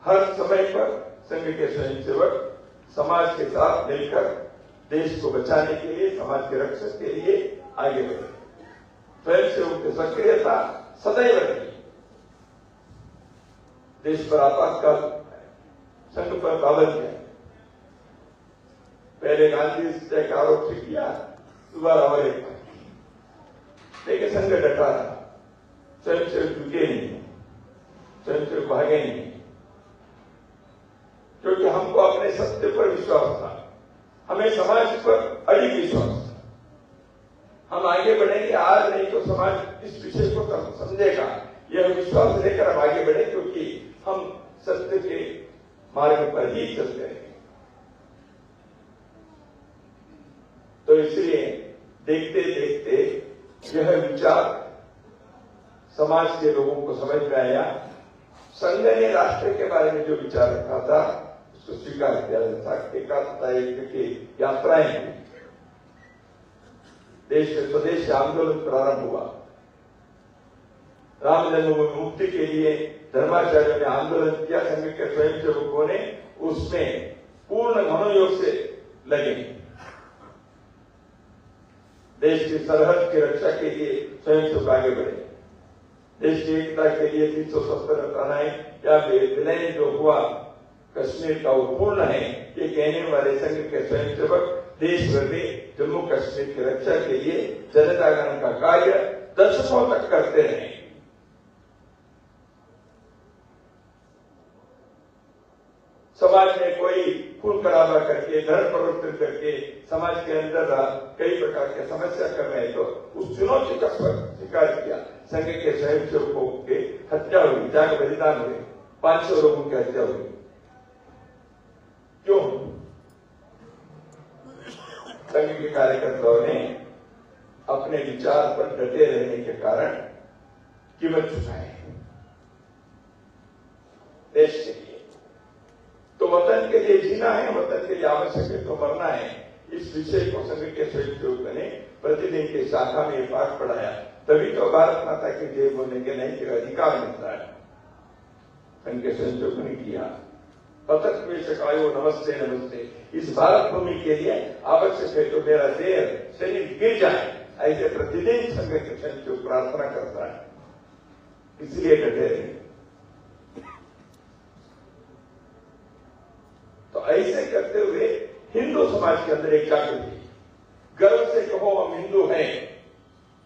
हर समय पर संघ के स्वयंसेवक समाज के साथ मिलकर देश को बचाने के लिए, समाज के रक्षक के लिए आगे बढ़े। स्वयंसेवक की सक्रियता सदैव रही। देश पर आपातकाल, संघ पर पाबंदी है। पहले गांधी हत्या का आरोप से किया, दोबारा और एक बार, लेकिन संघ डटा रहा। स्वयंसेवक झुके नहीं, स्वयंसेवक भागे नहीं, क्योंकि हमको अपने सत्य पर विश्वास था, हमें समाज पर अड़िग विश्वास था। हम आगे बढ़ेंगे, आज नहीं तो समाज इस विषय को समझेगा, यह विश्वास लेकर हम आगे बढ़े, क्योंकि हम सत्य के मार्ग पर ही चलते हैं। तो इसलिए देखते देखते यह विचार समाज के लोगों को समझ में आया। संघ ने राष्ट्र के बारे में जो विचार रखा था उसको स्वीकार किया था। एकात्मता की यात्राएं हुई, देश में स्वदेशी आंदोलन प्रारंभ हुआ, राम जन्मभूमि मुक्ति के लिए धर्माचार्यों ने आंदोलन किया, संघ के स्वयंसेवकों ने उसमें पूर्ण मनोयोग से लगे। देश की सरहद की रक्षा के लिए स्वयंसेवक आगे बढ़े। देश की एकता के लिए 370 थानाएं या विलय जो हुआ कश्मीर का, वो पूर्ण है, ये कहने वाले संघ के स्वयंसेवक देश भर में जम्मू कश्मीर की रक्षा के लिए जनजागरण का कार्य दशकों तक करते रहे। समाज में कोई खून खराबा करके, धर्म परिवर्तन करके समाज के अंदर कई प्रकार की समस्या कर रहे हैं, तो उस चुनौती का स्वीकार किया। संघ के स्वयंसेवकों के हत्या हुई, जाग बलिदान हुए, 500 लोगों की हत्या हुई। क्यों? संघ के कार्यकर्ताओं ने अपने विचार पर डटे रहने के कारण कीमत चुकाई देश के लिए। तो वतन के लिए जीना है, वतन के लिए आवश्यक है तो मरना है। इस विषय को संघ के स्वयंसेवकों ने प्रतिदिन की शाखा में पाठ पढ़ाया, तभी तो भारत माता की जय बोलने के नैतिक अधिकार मिलता है। संघ के स्वयंसेवकों ने किया। पतक में सकायो नमस्ते नमस्ते, इस भारत भूमि के लिए आवश्यक है तो मेरा देह शरीर गिर जाए, ऐसे प्रतिदिन संघ के स्वयंसेवक प्रार्थना करता है। इसलिए डटे रहे। तो ऐसे करते हुए हिंदू समाज के अंदर एक जागृति, गर्व से कहो हम हिंदू हैं,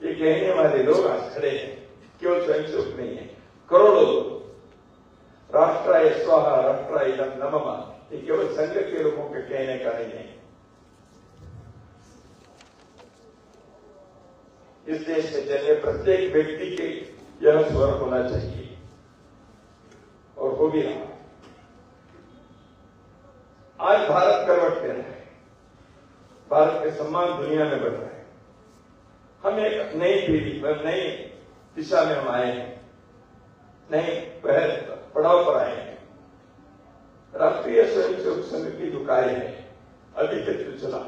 ये कहने वाले लोग आज खड़े हैं। केवल स्वयंसेवक नहीं है, करोड़ों लोग। राष्ट्राय स्वाहा राष्ट्राय नमः, ये केवल संघ के लोगों के कहने का नहीं है। इस देश में जन्मे प्रत्येक व्यक्ति के यह स्वर होना चाहिए, और हो भी रहा। आज भारत करवट ले रहा है, भारत के सम्मान दुनिया में बढ़ रहा है। हम एक नई पीढ़ी, नई दिशा में हम आए हैं, नए पड़ाव पर आए हैं। राष्ट्रीय स्वयंसेवक संघ की जो कार्य है अभी तक जो चला,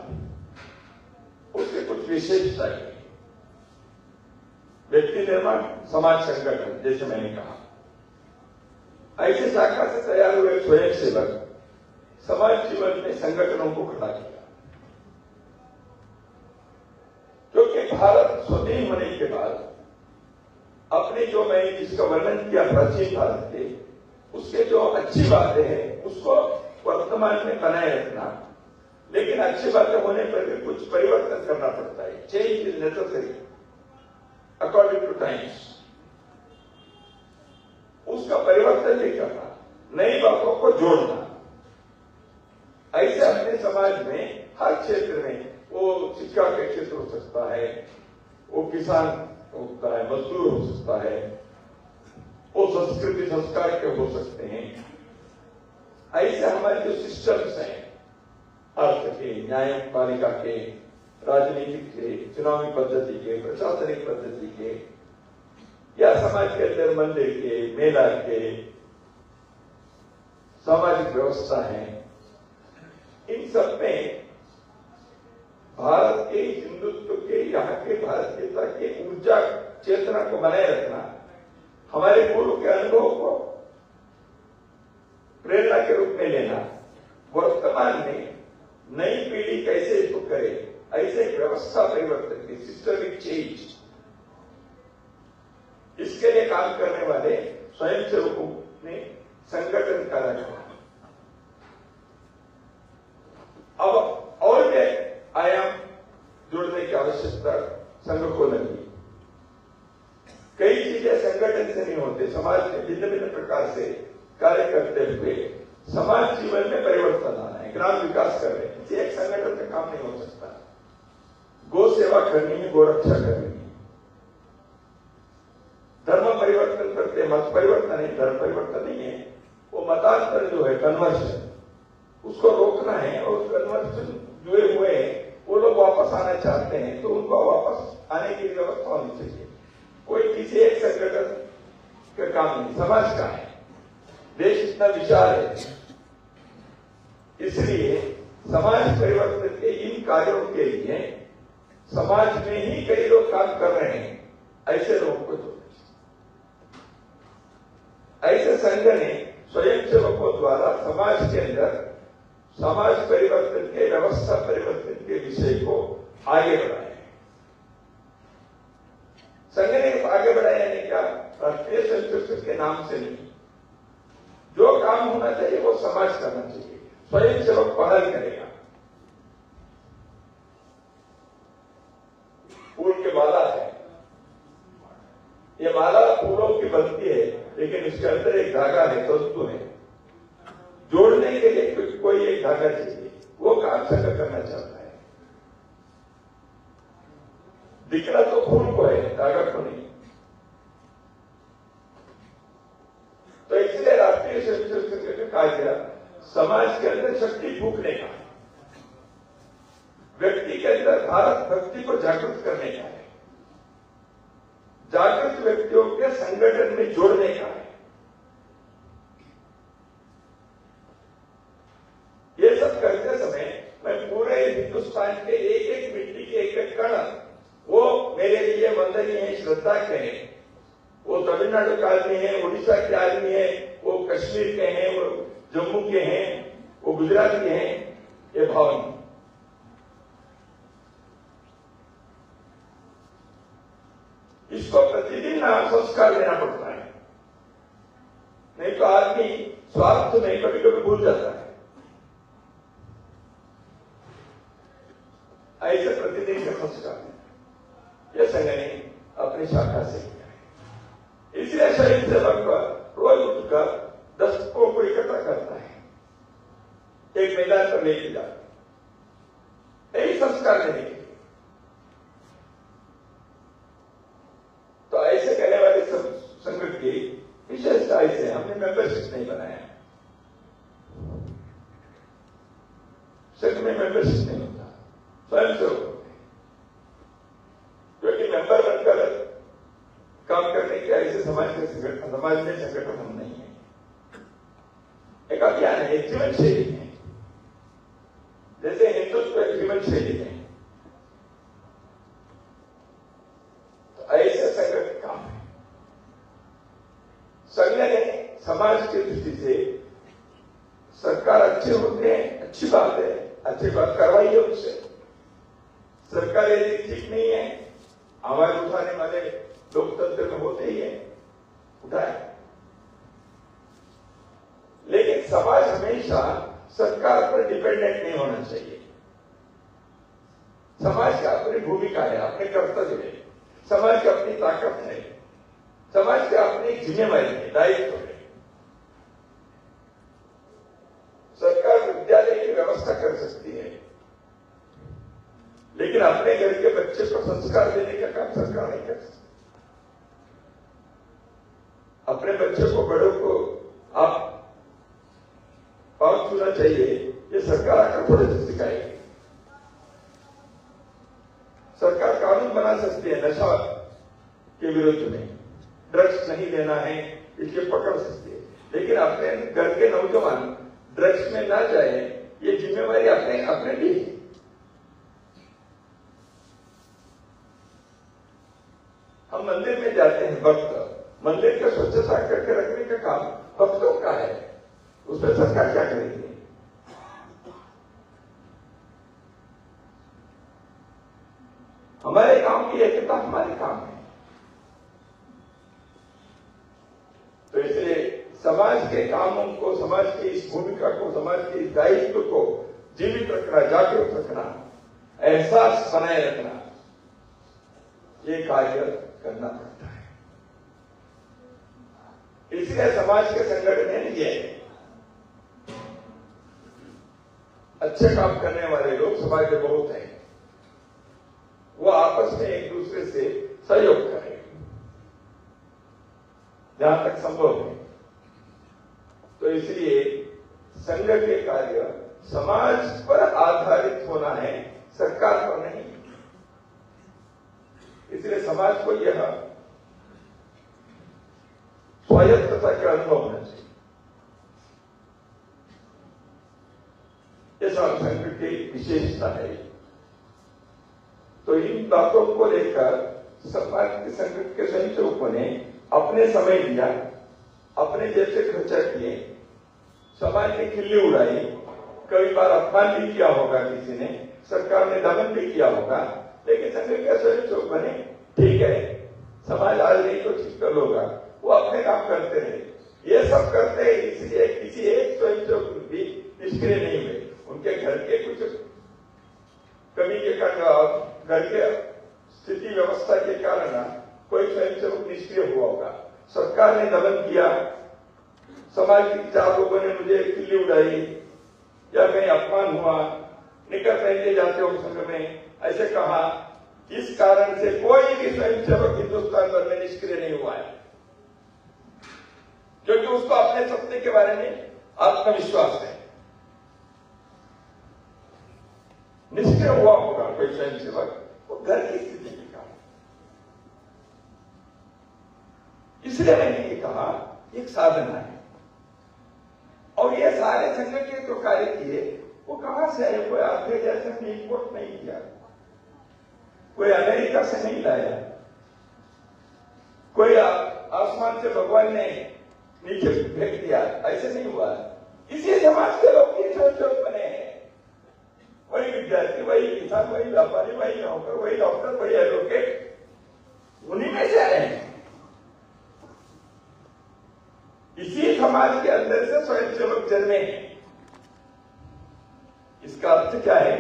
उसके कुछ विशेषता है। व्यक्ति निर्माण, समाज संगठन, जैसे मैंने कहा, ऐसे शाखा से तैयार हुए स्वयंसेवक समाज जीवन में संगठनों को खड़ा किया। क्योंकि भारत स्वाधीन होने के बाद अपने जो मैंने जिसका वर्णन किया प्राचीन भारत के, उसके जो अच्छी बातें हैं उसको वर्तमान में बनाए रखना, लेकिन अच्छी बातें होने पर भी कुछ परिवर्तन करना पड़ता है। Change is necessary according two times. उसका परिवर्तन नहीं करना। नई बातों को जोड़ना। ऐसे अपने समाज में हर क्षेत्र में, वो शिक्षा के क्षेत्र हो सकता है, वो किसान होता है, मजदूर हो सकता है, वो संस्कृति संस्कार के हो सकते हैं। ऐसे हमारे जो सिस्टम्स हैं, अर्थ के, न्यायपालिका के, राजनीतिक के, चुनावी पद्धति के, प्रशासनिक पद्धति के, या समाज के अंदर मंदिर के, मेला के, सामाजिक व्यवस्था है, इन सब में भारत के हिंदुत्व के, यहाँ के भारतीयता के ऊर्जा चेतना को बनाए रखना, हमारे पूर्व के अनुभव को प्रेरणा के रूप में लेना, वर्तमान में नई पीढ़ी कैसे इसको करे, ऐसे व्यवस्था परिवर्तन की, सिस्टमिक चेंज, इसके लिए काम करने वाले स्वयंसेवकों ने संगठन का रखा। अब और भी आयाम जोड़ने की आवश्यकता संघ को लगी। कई चीजें संगठन से नहीं होते, समाज में भिन्न भिन्न प्रकार से कार्य करते हुए समाज जीवन में परिवर्तन आना है, ग्राम विकास कर रहे हैं, किसी एक संगठन का काम नहीं हो सकता। गो सेवा करनी है, गो रक्षा करनी है। धर्म परिवर्तन करते, मत परिवर्तन है, धर्म परिवर्तन नहीं है, वो मतांतर जो है, कन्वर्शन, उसको रोकना है। और कन्वर्शन जुए हुए हैं, वो लोग वापस आना चाहते हैं, तो उनको वापस आने की व्यवस्था होनी चाहिए। कोई किसी एक संगठन का काम नहीं, समाज का है। देश इतना विशाल है, इसलिए समाज परिवर्तन के इन कार्यों के लिए समाज में ही कई लोग काम कर रहे हैं, ऐसे लोगों को जोड़ना। ऐसे संघ ने स्वयंसेवकों द्वारा समाज के अंदर समाज परिवर्तन के, व्यवस्था परिवर्तन के विषय को आगे बढ़ाया। संघ ने आगे बढ़ाया नहीं क्या, राष्ट्रीय संस्कृति के नाम से नहीं, जो काम होना चाहिए वो समाज करना चाहिए, स्वयंसेवक पहल करेगा। फूल की माला है, ये माला फूलों की बनती है, लेकिन इसके अंदर एक धागा है, तंतु है, जोड़ने के लिए कोई एक धागा चाहिए, वो काम संघ करना चाहता है। दिखना तो फूल को है, धागा को नहीं। तो इसलिए राष्ट्रीय स्वयंसेवक संघ ने कहा गया, समाज के अंदर शक्ति फूंकने का, व्यक्ति के अंदर भारत भक्ति को जागृत करने का है, जागृत व्यक्तियों के संगठन में जोड़ने का है। ये सब करते समय मैं पूरे हिंदुस्तान के एक एक मिट्टी के एक एक कण, वो मेरे लिए वंदनीय है, श्रद्धा के हैं। वो तमिलनाडु के आदमी है, उड़ीसा के आदमी है, वो कश्मीर के हैं, वो जम्मू के हैं, वो गुजराती हैं, ये भाव नहीं। इसको प्रतिदिन संस्कार देना पड़ता है, नहीं तो आदमी स्वार्थ में कभी कभी भूल जाता है। ऐसे प्रतिदिन का संस्कार यह संघ ने अपनी शाखा से किया है। इसलिए स्वयंसेवक रोज उठकर दस्तकों को इकट्ठा करता है, एक मैदान पर लेके जाता है, यही संस्कार देने के लिए। तो ऐसे कहने वाले संघ की विशेषता ऐसे, हमने मेंबरशिप नहीं बनाया, संघ में मेंबरशिप नहीं होता, स्वयंसेवक क्योंकि मेंबर बनकर काम करने के ऐसे समाज में संगठन हम नहीं है। एक अभियान है, एक जीवन शैली है, जैसे हिंदुत्व एक जीवन शैली है, तो ऐसे संगठन काम है। संघ ने समाज की दृष्टि से, सरकार अच्छे होते हैं, अच्छी बात है, अच्छी बात करवाइए उनसे। सरकार यदि ठीक नहीं है, आवाज उठाने वाले लोकतंत्र में होते ही है, उठाए। लेकिन समाज हमेशा सरकार पर डिपेंडेंट नहीं होना चाहिए। समाज की अपनी भूमिका है, अपने कर्तव्य है, समाज की अपनी ताकत है, समाज की अपनी जिम्मेवारी है, दायित्व है। कर सकती है, लेकिन अपने घर के बच्चे को संस्कार देने का काम सरकार नहीं कर सकती। अपने बच्चे को, बड़ों को आप पाँव छूना चाहिए, ये सरकार आकर थोड़े से सिखाएगी। सरकार कानून बना सकती है नशा के विरुद्ध में, ड्रग्स नहीं लेना है इसलिए पकड़ सकती है, लेकिन अपने घर के नौजवान ड्रग्स में ना जाए, ये जिम्मेवारी अपने लिए है। हम मंदिर में जाते हैं, भक्त मंदिर का स्वच्छता करके रखने का काम भक्तों का है, उसमें सरकार क्या करेगी? हमारे काम की एकता हमारे काम है। तो इसलिए समाज के कामों को, समाज की इस भूमिका को, समाज के इस दायित्व को जीवित रखना, जागरूक रखना, एहसास बनाए रखना, ये कार्य करना पड़ता है। इसलिए समाज के संगठन ये अच्छे काम करने वाले लोग समाज में बहुत हैं, वो आपस में एक दूसरे से सहयोग करें जहां तक संभव है। तो इसलिए संघ के कार्य समाज पर आधारित होना है, सरकार पर नहीं। इसलिए समाज को यह स्वायत्तता का अनुभव होना चाहिए। ये संघ की विशेषता है। तो इन बातों को लेकर समाज के संघ के स्वयंसेवकों ने अपने समय दिया, अपने जेब से खर्चा किए, समाज की खिल्ली उड़ाई, कई बार अपमान भी किया होगा किसी ने, सरकार ने दमन भी किया होगा, लेकिन संघ के स्वयंसेवक बने, ठीक है समाज आज नहीं तो ठीक कर होगा, वो अपने काम करते रहे। ये सब करते हैं, इसलिए किसी एक स्वयंसेवक भी निष्क्रिय नहीं हुए। उनके घर के कुछ कमी के कारण, घर के स्थिति व्यवस्था के कारण कोई स्वयंसेवक निष्क्रिय हुआ होगा, सरकार ने दमन किया, समाज के 4 लोगों ने मुझे खिल्ली उड़ाई या कहीं अपमान हुआ, निकर पहनते जाते हो संघ में, ऐसे कहा, इस कारण से कोई भी स्वयंसेवक हिंदुस्तान भर में निष्क्रिय नहीं हुआ है, क्योंकि उसको अपने सत्य के बारे में आत्मविश्वास है। निष्क्रिय हुआ होगा कोई स्वयंसेवक, वो घर की स्थिति के कारण। इसलिए मैंने ये कहा एक साधना है, और ये सारे संघ के जो कार्य किए वो कहां से आए? कोई आपके जैसे ने इंपोर्ट नहीं किया, कोई अमेरिका से नहीं लाया, कोई आसमान से भगवान ने नीचे फेंक दिया, ऐसे नहीं हुआ। इसी समाज के लोग ये स्वयंसेवक बने हैं। वही विद्यार्थी, वही किसान, वही व्यापारी, वही नौकर, वही डॉक्टर, वही एडवोकेट, उन्हीं में से आए हैं। इसी समाज के अंदर से स्वयंसेवक जन्मे हैं। इसका अर्थ क्या है?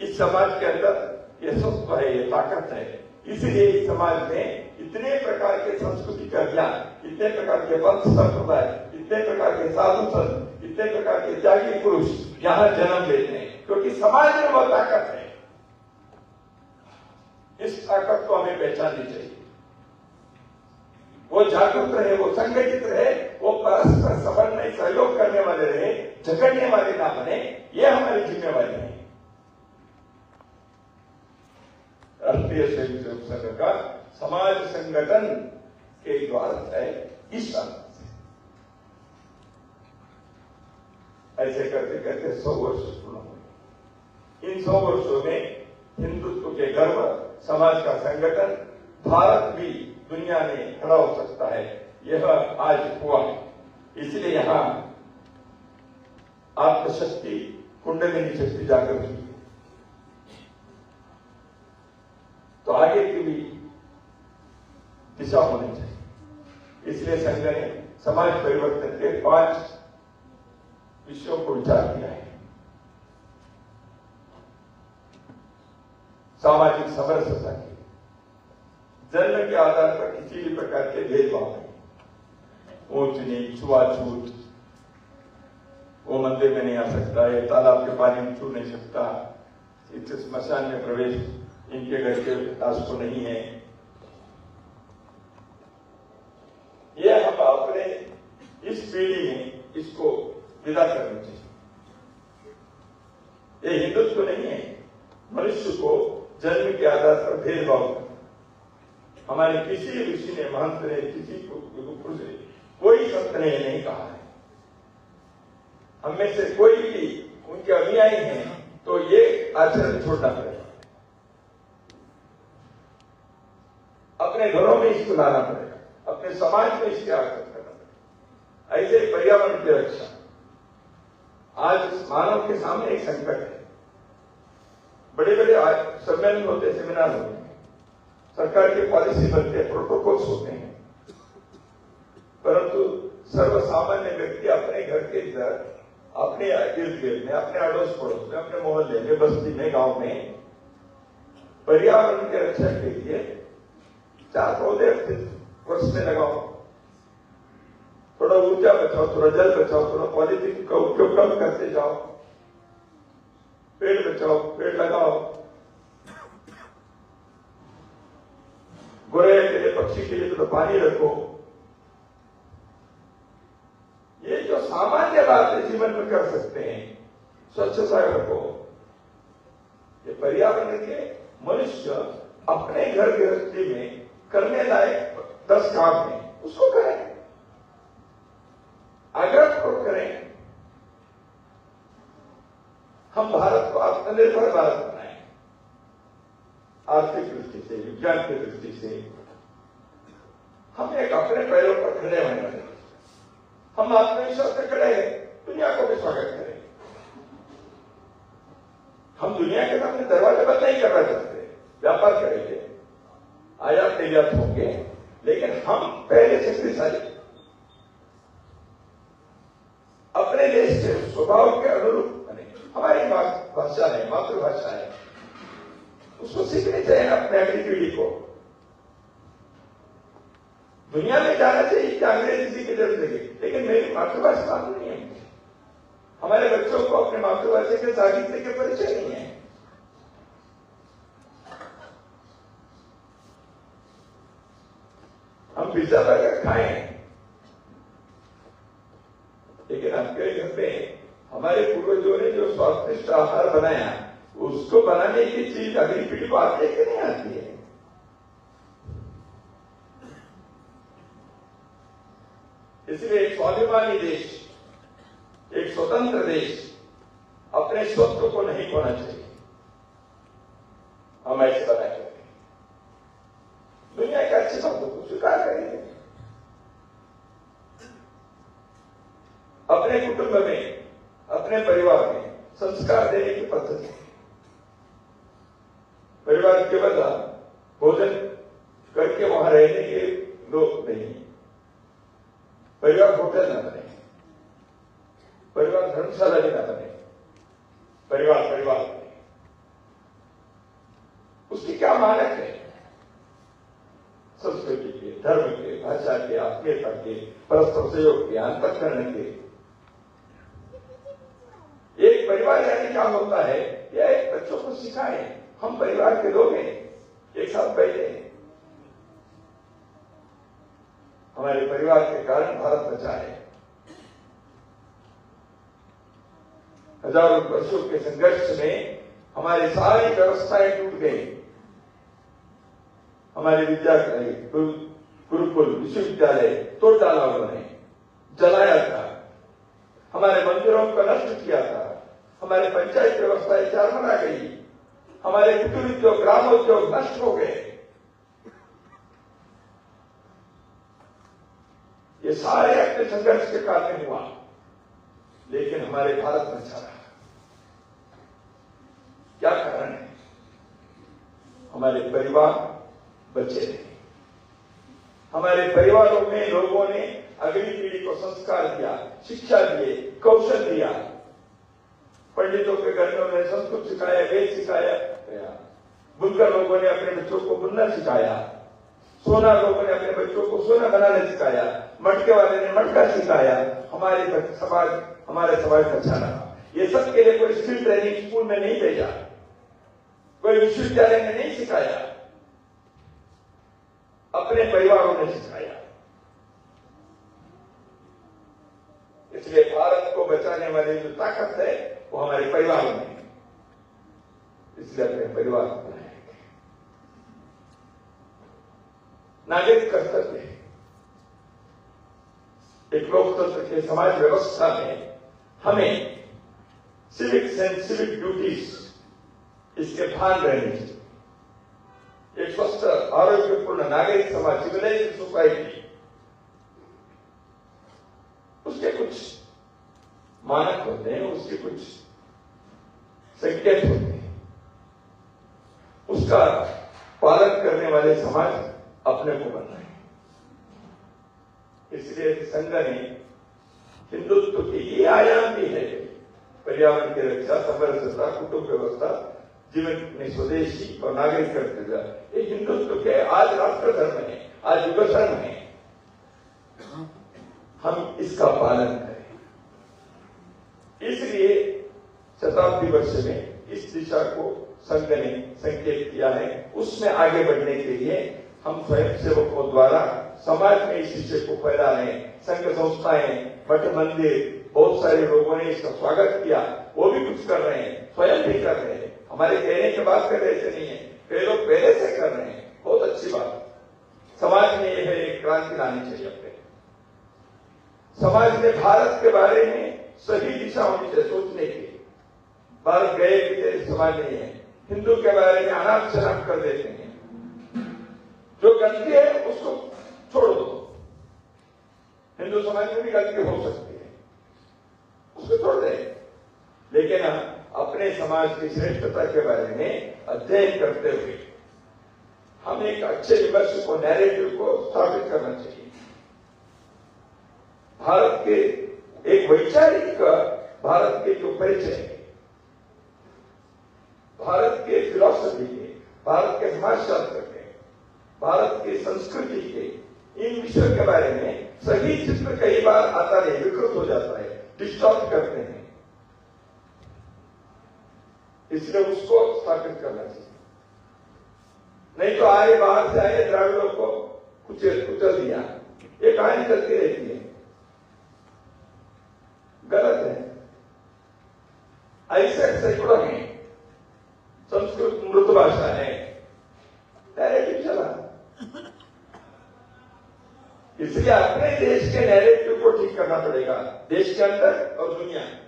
इस समाज के अंदर ये सत्व है, ये ताकत है। इसलिए इस समाज में इतने प्रकार के संस्कृति का ज्ञान, इतने प्रकार के पंथ संप्रदाय, इतने प्रकार के साधु संत, इतने प्रकार के त्यागी पुरुष यहां जन्म लेते हैं, क्योंकि समाज में वह ताकत है। इस ताकत को हमें पहचाननी चाहिए। वो जागरूक रहे, वो संगठित रहे, वो परस्पर समन्वय सहयोग करने वाले रहे, झगड़ने वाले ना बने, ये हमारी जिम्मेवारी है। राष्ट्रीय स्वयंसेवक संघ का समाज संगठन के द्वार है इस अर्थ से। ऐसे करते करते 100 वर्ष पूर्ण हुए। इन 100 वर्षों में हिंदुत्व के गर्व, समाज का संगठन, भारत भी दुनिया में खड़ा हो सकता है, यह आज हुआ है। इसलिए यहां आत्मशक्ति, कुंडलिनी शक्ति जागृत हुई। तो आगे की भी दिशा होनी चाहिए। इसलिए संघ ने समाज परिवर्तन के 5 विषयों को विचार किया है। सामाजिक समरसता की, जन्म के आधार पर किसी भी प्रकार के भेदभाव नहीं, ऊंच नीच, छुआछूत, वो मंदिर में नहीं आ सकता, ये तालाब के पानी में छू नहीं सकता, इस स्मशान में प्रवेश इनके घर के दास को नहीं है। ये हम अपने इस पीढ़ी में इसको विदा करना चाहिए। ये हिंदुत्व नहीं है मनुष्य को जन्म के आधार पर भेदभाव करना। हमारे किसी ऋषि ने, महंत ने, किसी गुरु ने, कोई संत ने नहीं कहा है। हम में से कोई भी उनके अनुयायी हैं तो ये आचरण छोड़ना पड़ेगा, अपने घरों में इसको लाना पड़ेगा, अपने समाज में इसकी आचरण करना पड़ेगा। ऐसे पर्यावरण की रक्षा आज मानव के सामने एक संकट है। बड़े बड़े सम्मेलन होते, सेमिनार होते हैं, सरकार की पॉलिसी बनते हैं, प्रोटोकॉल्स होते हैं, परंतु सर्वसामान्य व्यक्ति अपने घर के इधर, अपने इर्द गिर्द में, अपने अड़ोस पड़ोस में, अपने मोहल्ले में, बस्ती में, गांव में पर्यावरण की रक्षा के लिए 4 पौधे वर्ष में लगाओ। थोड़ा ऊर्जा बचाओ, थोड़ा जल बचाओ, थोड़ा पॉलिथीन का उपयोग कम करते जाओ, पेड़ बचाओ, पेड़ लगाओ। गोरैया के लिए, पक्षी के लिए थोड़ा पानी रखो। ये जो सामान्य बात है जीवन में कर सकते हैं, स्वच्छता रखो। ये पर्यावरण के मनुष्य अपने घर गृहस्थी में करने लायक 10 काम है, उसको करें, आग्रहपूर्वक करें। हम भारत को आत्मनिर्भर भारत बनाएं, आर्थिक दृष्टि से, विज्ञान की दृष्टि से। हम एक अपने पैरों पर खड़े होने वाले, हम आत्मविश्वास से खड़े हैं, दुनिया को भी स्वागत करें। हम दुनिया के सामने दरवाजे बंद नहीं करना चाहते, व्यापार करेंगे, आयात निर्यात होंगे, लेकिन हम पहले शक्तिशाली, अपने देश के स्वभाव के अनुरूप बने। हमारी भाषा है, मातृभाषा है, उसको सीखनी चाहिए अपने अगली पीढ़ी को। दुनिया में जाना चाहिए कि अंग्रेजी सीखे जरूर लगे, लेकिन मेरी मातृभाषा मालूम नहीं है। हमारे बच्चों को अपने मातृभाषा के साहित्य के परिचय नहीं है। हम पिज्जा बर्गर खाएं, लेकिन आपके घर में हमारे पूर्वजों ने जो स्वादिष्ट आहार बनाया, उसको बनाने की चीज अगली पीढ़ी को आती है कि नहीं आती है? इसलिए एक स्वाभिमानी देश, एक स्वतंत्र देश अपने स्वत्व को नहीं खोना चाहिए। हम ऐसे बनाए करते, दुनिया के अच्छी बातों को स्वीकार करेंगे। अपने कुटुंब में, अपने परिवार में संस्कार देने की पद्धति, परिवार के बदला भोजन करके वहां रहने के लोग नहीं, परिवार होटल न बने, परिवार धर्मशाला भी न बने, परिवार परिवार बने। उसकी क्या मानक है? संस्कृति के, धर्म के, भाषा के, आत्मीयता के, परस्पर सहयोग के, अंतःकरण के। एक परिवार यानी क्या होता है, यह एक बच्चों को सिखाए। हम परिवार के लोग हैं, एक साथ बैठे हैं, हमारे परिवार के कारण भारत बचा है। हजारों वर्षों के संघर्ष में हमारी सारी व्यवस्थाएं टूट गई। हमारे विद्यालय, गुरुकुल, विश्वविद्यालय तोड़ डाला उन्होंने, जलाया था, हमारे मंदिरों को नष्ट किया था, हमारे पंचायत व्यवस्थाएं चरमरा गई, हमारे कुटीर उद्योग, ग्रामोद्योग नष्ट हो गए। ये सारे अपने संघर्ष के कारण हुआ, लेकिन हमारे भारत बचा रहा। क्या कारण है? हमारे परिवार बचे रहे, हमारे परिवारों में लोगों ने अगली पीढ़ी को संस्कार दिया, शिक्षा दिए, कौशल दिया। पंडितों के घर में उन्हें संस्कृत सिखाया, वेद सिखाया, बुनकर लोगों ने अपने बच्चों को बुनना सिखाया, सोना लोगों ने अपने बच्चों को सोना बनाना सिखाया, मटके वाले ने मटका सिखाया। हमारे समाज, हमारे समाज का अच्छा रहा। ये सब के लिए कोई स्किल ट्रेनिंग स्कूल में नहीं भेजा, कोई विश्वविद्यालय में नहीं सिखाया, अपने परिवारों ने सिखाया। इसलिए भारत को बचाने वाली जो ताकत है वो हमारे परिवारों में है। इसलिए अपने परिवार को बनाएंगे। नागरिक कर्तव्य है। एक लोकतंत्र के समाज व्यवस्था में हमें सिविक एंड सिविक ड्यूटीज इसके भान रहने चाहिए। एक स्वस्थ आरोग्यपूर्ण नागरिक समाज, सिविलाइज्ड सोसाइटी, उसके कुछ मानक होते हैं, उसके कुछ संकेत होते हैं, उसका पालन करने वाले समाज अपने को बनना है। इसलिए संघ ने हिंदुत्व की ये आयाम भी है, पर्यावरण की रक्षा, समरसता, कुटुंब व्यवस्था, जीवन में स्वदेशी और नागरिक कर्तव्य, ये हिंदुत्व के आज राष्ट्र धर्म है, आज युग धर्म है। हम इसका पालन करें। इसलिए शताब्दी वर्ष में इस दिशा को संघ ने संकेत किया है। उसमें आगे बढ़ने के लिए हम स्वयंसेवकों द्वारा समाज में इस विषय को फैला रहे हैं। संघ संस्थाएं, मठ मंदिर, बहुत सारे लोगों ने इसका स्वागत किया, वो भी कुछ कर रहे हैं, स्वयं भी कर रहे हैं। हमारे कहने की बात कर रहे ऐसे नहीं है, कई लोग पहले से कर रहे हैं, बहुत अच्छी बात। समाज में यह एक क्रांति लानी चाहिए। अपने समाज में भारत के बारे में सही दिशा होनी चाहिए सोचने की। भारत गए कि समाज नहीं है, हिंदू के बारे में अनाप शनाप कर देते हैं। जो गलती है उसको छोड़ दो। हिंदू समाज में भी गलती हो सकती है, उसको छोड़ दें, लेकिन अपने समाज की श्रेष्ठता के बारे में अध्ययन करते हुए हम एक अच्छे विमर्श को, नैरेटिव को स्थापित करना चाहिए। भारत के एक वैचारिक, भारत के जो परिचय है, भारत के फिलॉसफी के, भारत के समाजशास्त्र के, भारत की संस्कृति के, इन विषयों के बारे में सही चित्र कई बार आता नहीं, विकृत हो जाता है, डिस्टॉर्ट करते हैं। इसलिए उसको स्थापित करना चाहिए। नहीं तो आए, बाहर से आए, द्राविड़ों को कुचल दिया, ये कहानी चलती रहती है, गलत है। ऐसे सैकड़ों हैं। संस्कृत मृत भाषा है, नैरेटिव चला। इसलिए अपने देश के नैरेटिव को ठीक करना पड़ेगा, देश के अंदर और दुनिया में।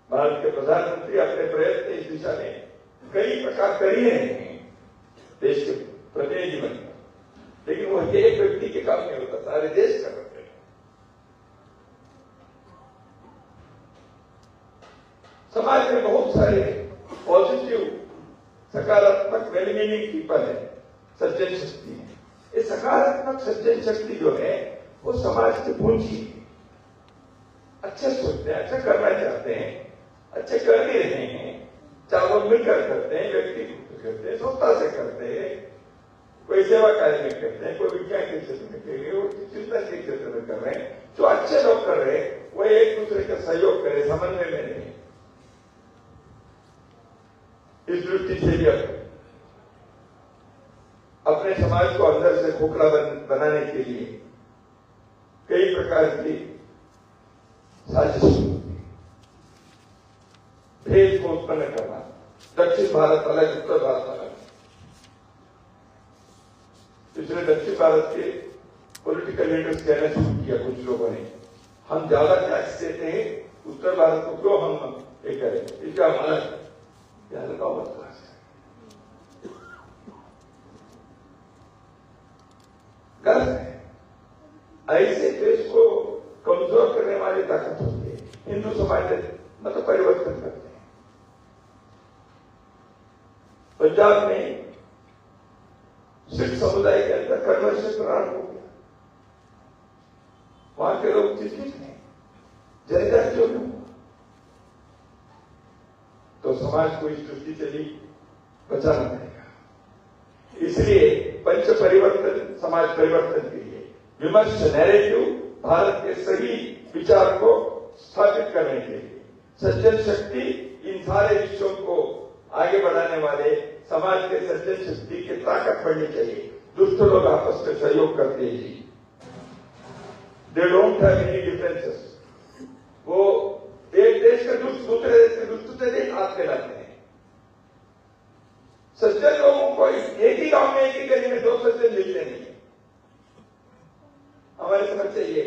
भारत के प्रधानमंत्री अपने प्रयत्न इस दिशा में कई प्रकार कर ही रहे हैं देश के प्रतिनिधि जीवन में, लेकिन वो एक व्यक्ति के काम नहीं होता, सारे देश का करते हैं। समाज में बहुत सारे पॉजिटिव, सकारात्मक, वेल मीनिंग पीपल है, सज्जन शक्ति है। ये सकारात्मक सज्जन शक्ति जो है वो समाज की पूंजी है। अच्छे सोचते हैं, अच्छा करना चाहते हैं, अच्छे कर भी रहे हैं, चाहे वो मिलकर करते हैं, व्यक्ति करते हैं, संस्था से करते हैं, कोई सेवा कार्य में करते हैं, कोई विज्ञान के क्षेत्र में कर रहे हैं, चिंतन के क्षेत्र में कर रहे हैं। जो अच्छे लोग कर रहे हैं वो एक दूसरे का सहयोग करें, समन्वय में नहीं। इस दृष्टि से भी अपने समाज को अंदर से खोखला बनाने के लिए कई प्रकार की साजिश, भेद को उत्पन्न करना, दक्षिण भारत अलग, उत्तर भारत अलग। इसलिए दक्षिण भारत के पॉलिटिकल लीडर्स कहना शुरू किया कुछ लोगों ने, हम ज्यादा टैक्स देते हैं, उत्तर भारत को क्यों हम ये करें, इसका हमारा हल्का बदलाव है, गलत है। ऐसे देश को कमजोर करने वाली ताकत होती है। हिंदू समाज मतलब परिवर्तन करते हैं। पंजाब में सिख समुदाय के अंदर कन्वर्शन प्रारंभ हो गया, वहां के लोग चिंतित हैं, जयदार क्यों नहीं हुआ? तो समाज को इस दृष्टि से भी बचाना पड़ेगा। इसलिए पंच परिवर्तन, समाज परिवर्तन के लिए विमर्श नैरेटिव भारत के सही विचार को स्थापित करने के लिए सज्जन शक्ति इन सारे विषयों को आगे बढ़ाने वाले समाज के सज्जन शक्ति की ताकत बढ़नी चाहिए। दुष्ट लोग आपस में सहयोग करते हैं जी, they don't have any differences. वो एक देश के दुष्ट दूसरे देश के दुष्ट से देश हाथ मिलाते हैं। सज्जन लोगों को एक ही गांव में एक ही गली में दो सज्जन मिलते नहीं, हमारी समझ से ये।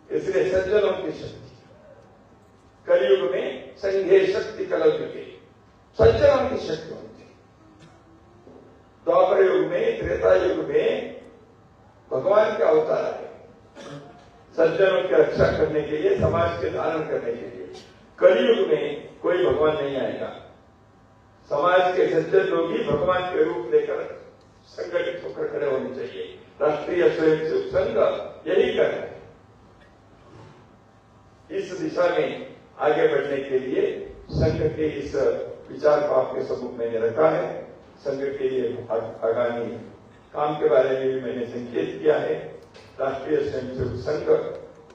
इसलिए सज्जनों की शक्ति कलयुग में संघे शक्ति कलयुगे, सज्जनों की शक्ति होती है। द्वापर युग में, त्रेता युग में भगवान का अवतार है सज्जनों की रक्षा करने के लिए, समाज के धारण करने के लिए। कलयुग में कोई भगवान नहीं आएगा। समाज के सज्जन लोग ही भगवान के रूप लेकर संगठित होकर खड़े होने चाहिए। राष्ट्रीय स्वयंसेवक संघ यही कर रहा है। इस दिशा में आगे बढ़ने के लिए संघ के इस विचार को आपके सम्मुख मैंने रखा है। संघ के लिए आगामी काम के बारे में भी मैंने संकेत किया है। राष्ट्रीय स्वयंसेवक संघ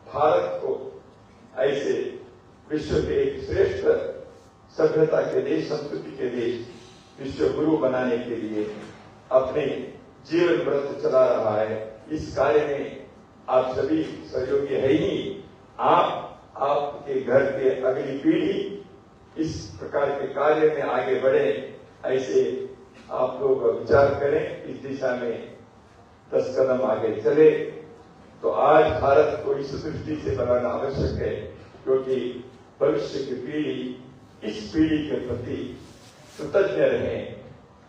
भारत को ऐसे विश्व के एक श्रेष्ठ सभ्यता के देश, संस्कृति के देश, विश्व गुरु बनाने के लिए अपने जीवन व्रत चला रहा है। इस कार्य में आप सभी सहयोगी है ही। आपके घर के अगली पीढ़ी इस प्रकार के कार्य में आगे बढ़े, ऐसे आप लोग विचार करें। इस दिशा में 10 कदम आगे चले तो आज भारत को इस दृष्टि से बनाना आवश्यक है, क्योंकि भविष्य की पीढ़ी इस पीढ़ी के प्रति कृतज्ञ रहें,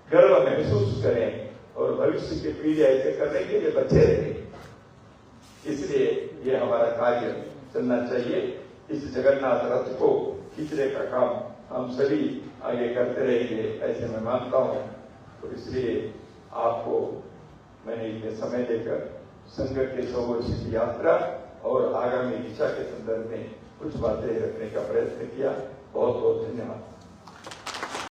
गर्व महसूस करें और भविष्य की पीढ़ी ऐसे करने के लिए बचे रहे। इसलिए ये हमारा कार्य चलना चाहिए। इस जगन्नाथ रथ को खींचने का काम हम सभी आगे करते रहेंगे, ऐसे मैं मानता हूं। तो इसलिए आपको मैंने इतने समय देकर संघ के 100 वर्ष की यात्रा और आगामी दिशा के संदर्भ में कुछ बातें रखने का प्रयत्न किया। बहुत बहुत धन्यवाद।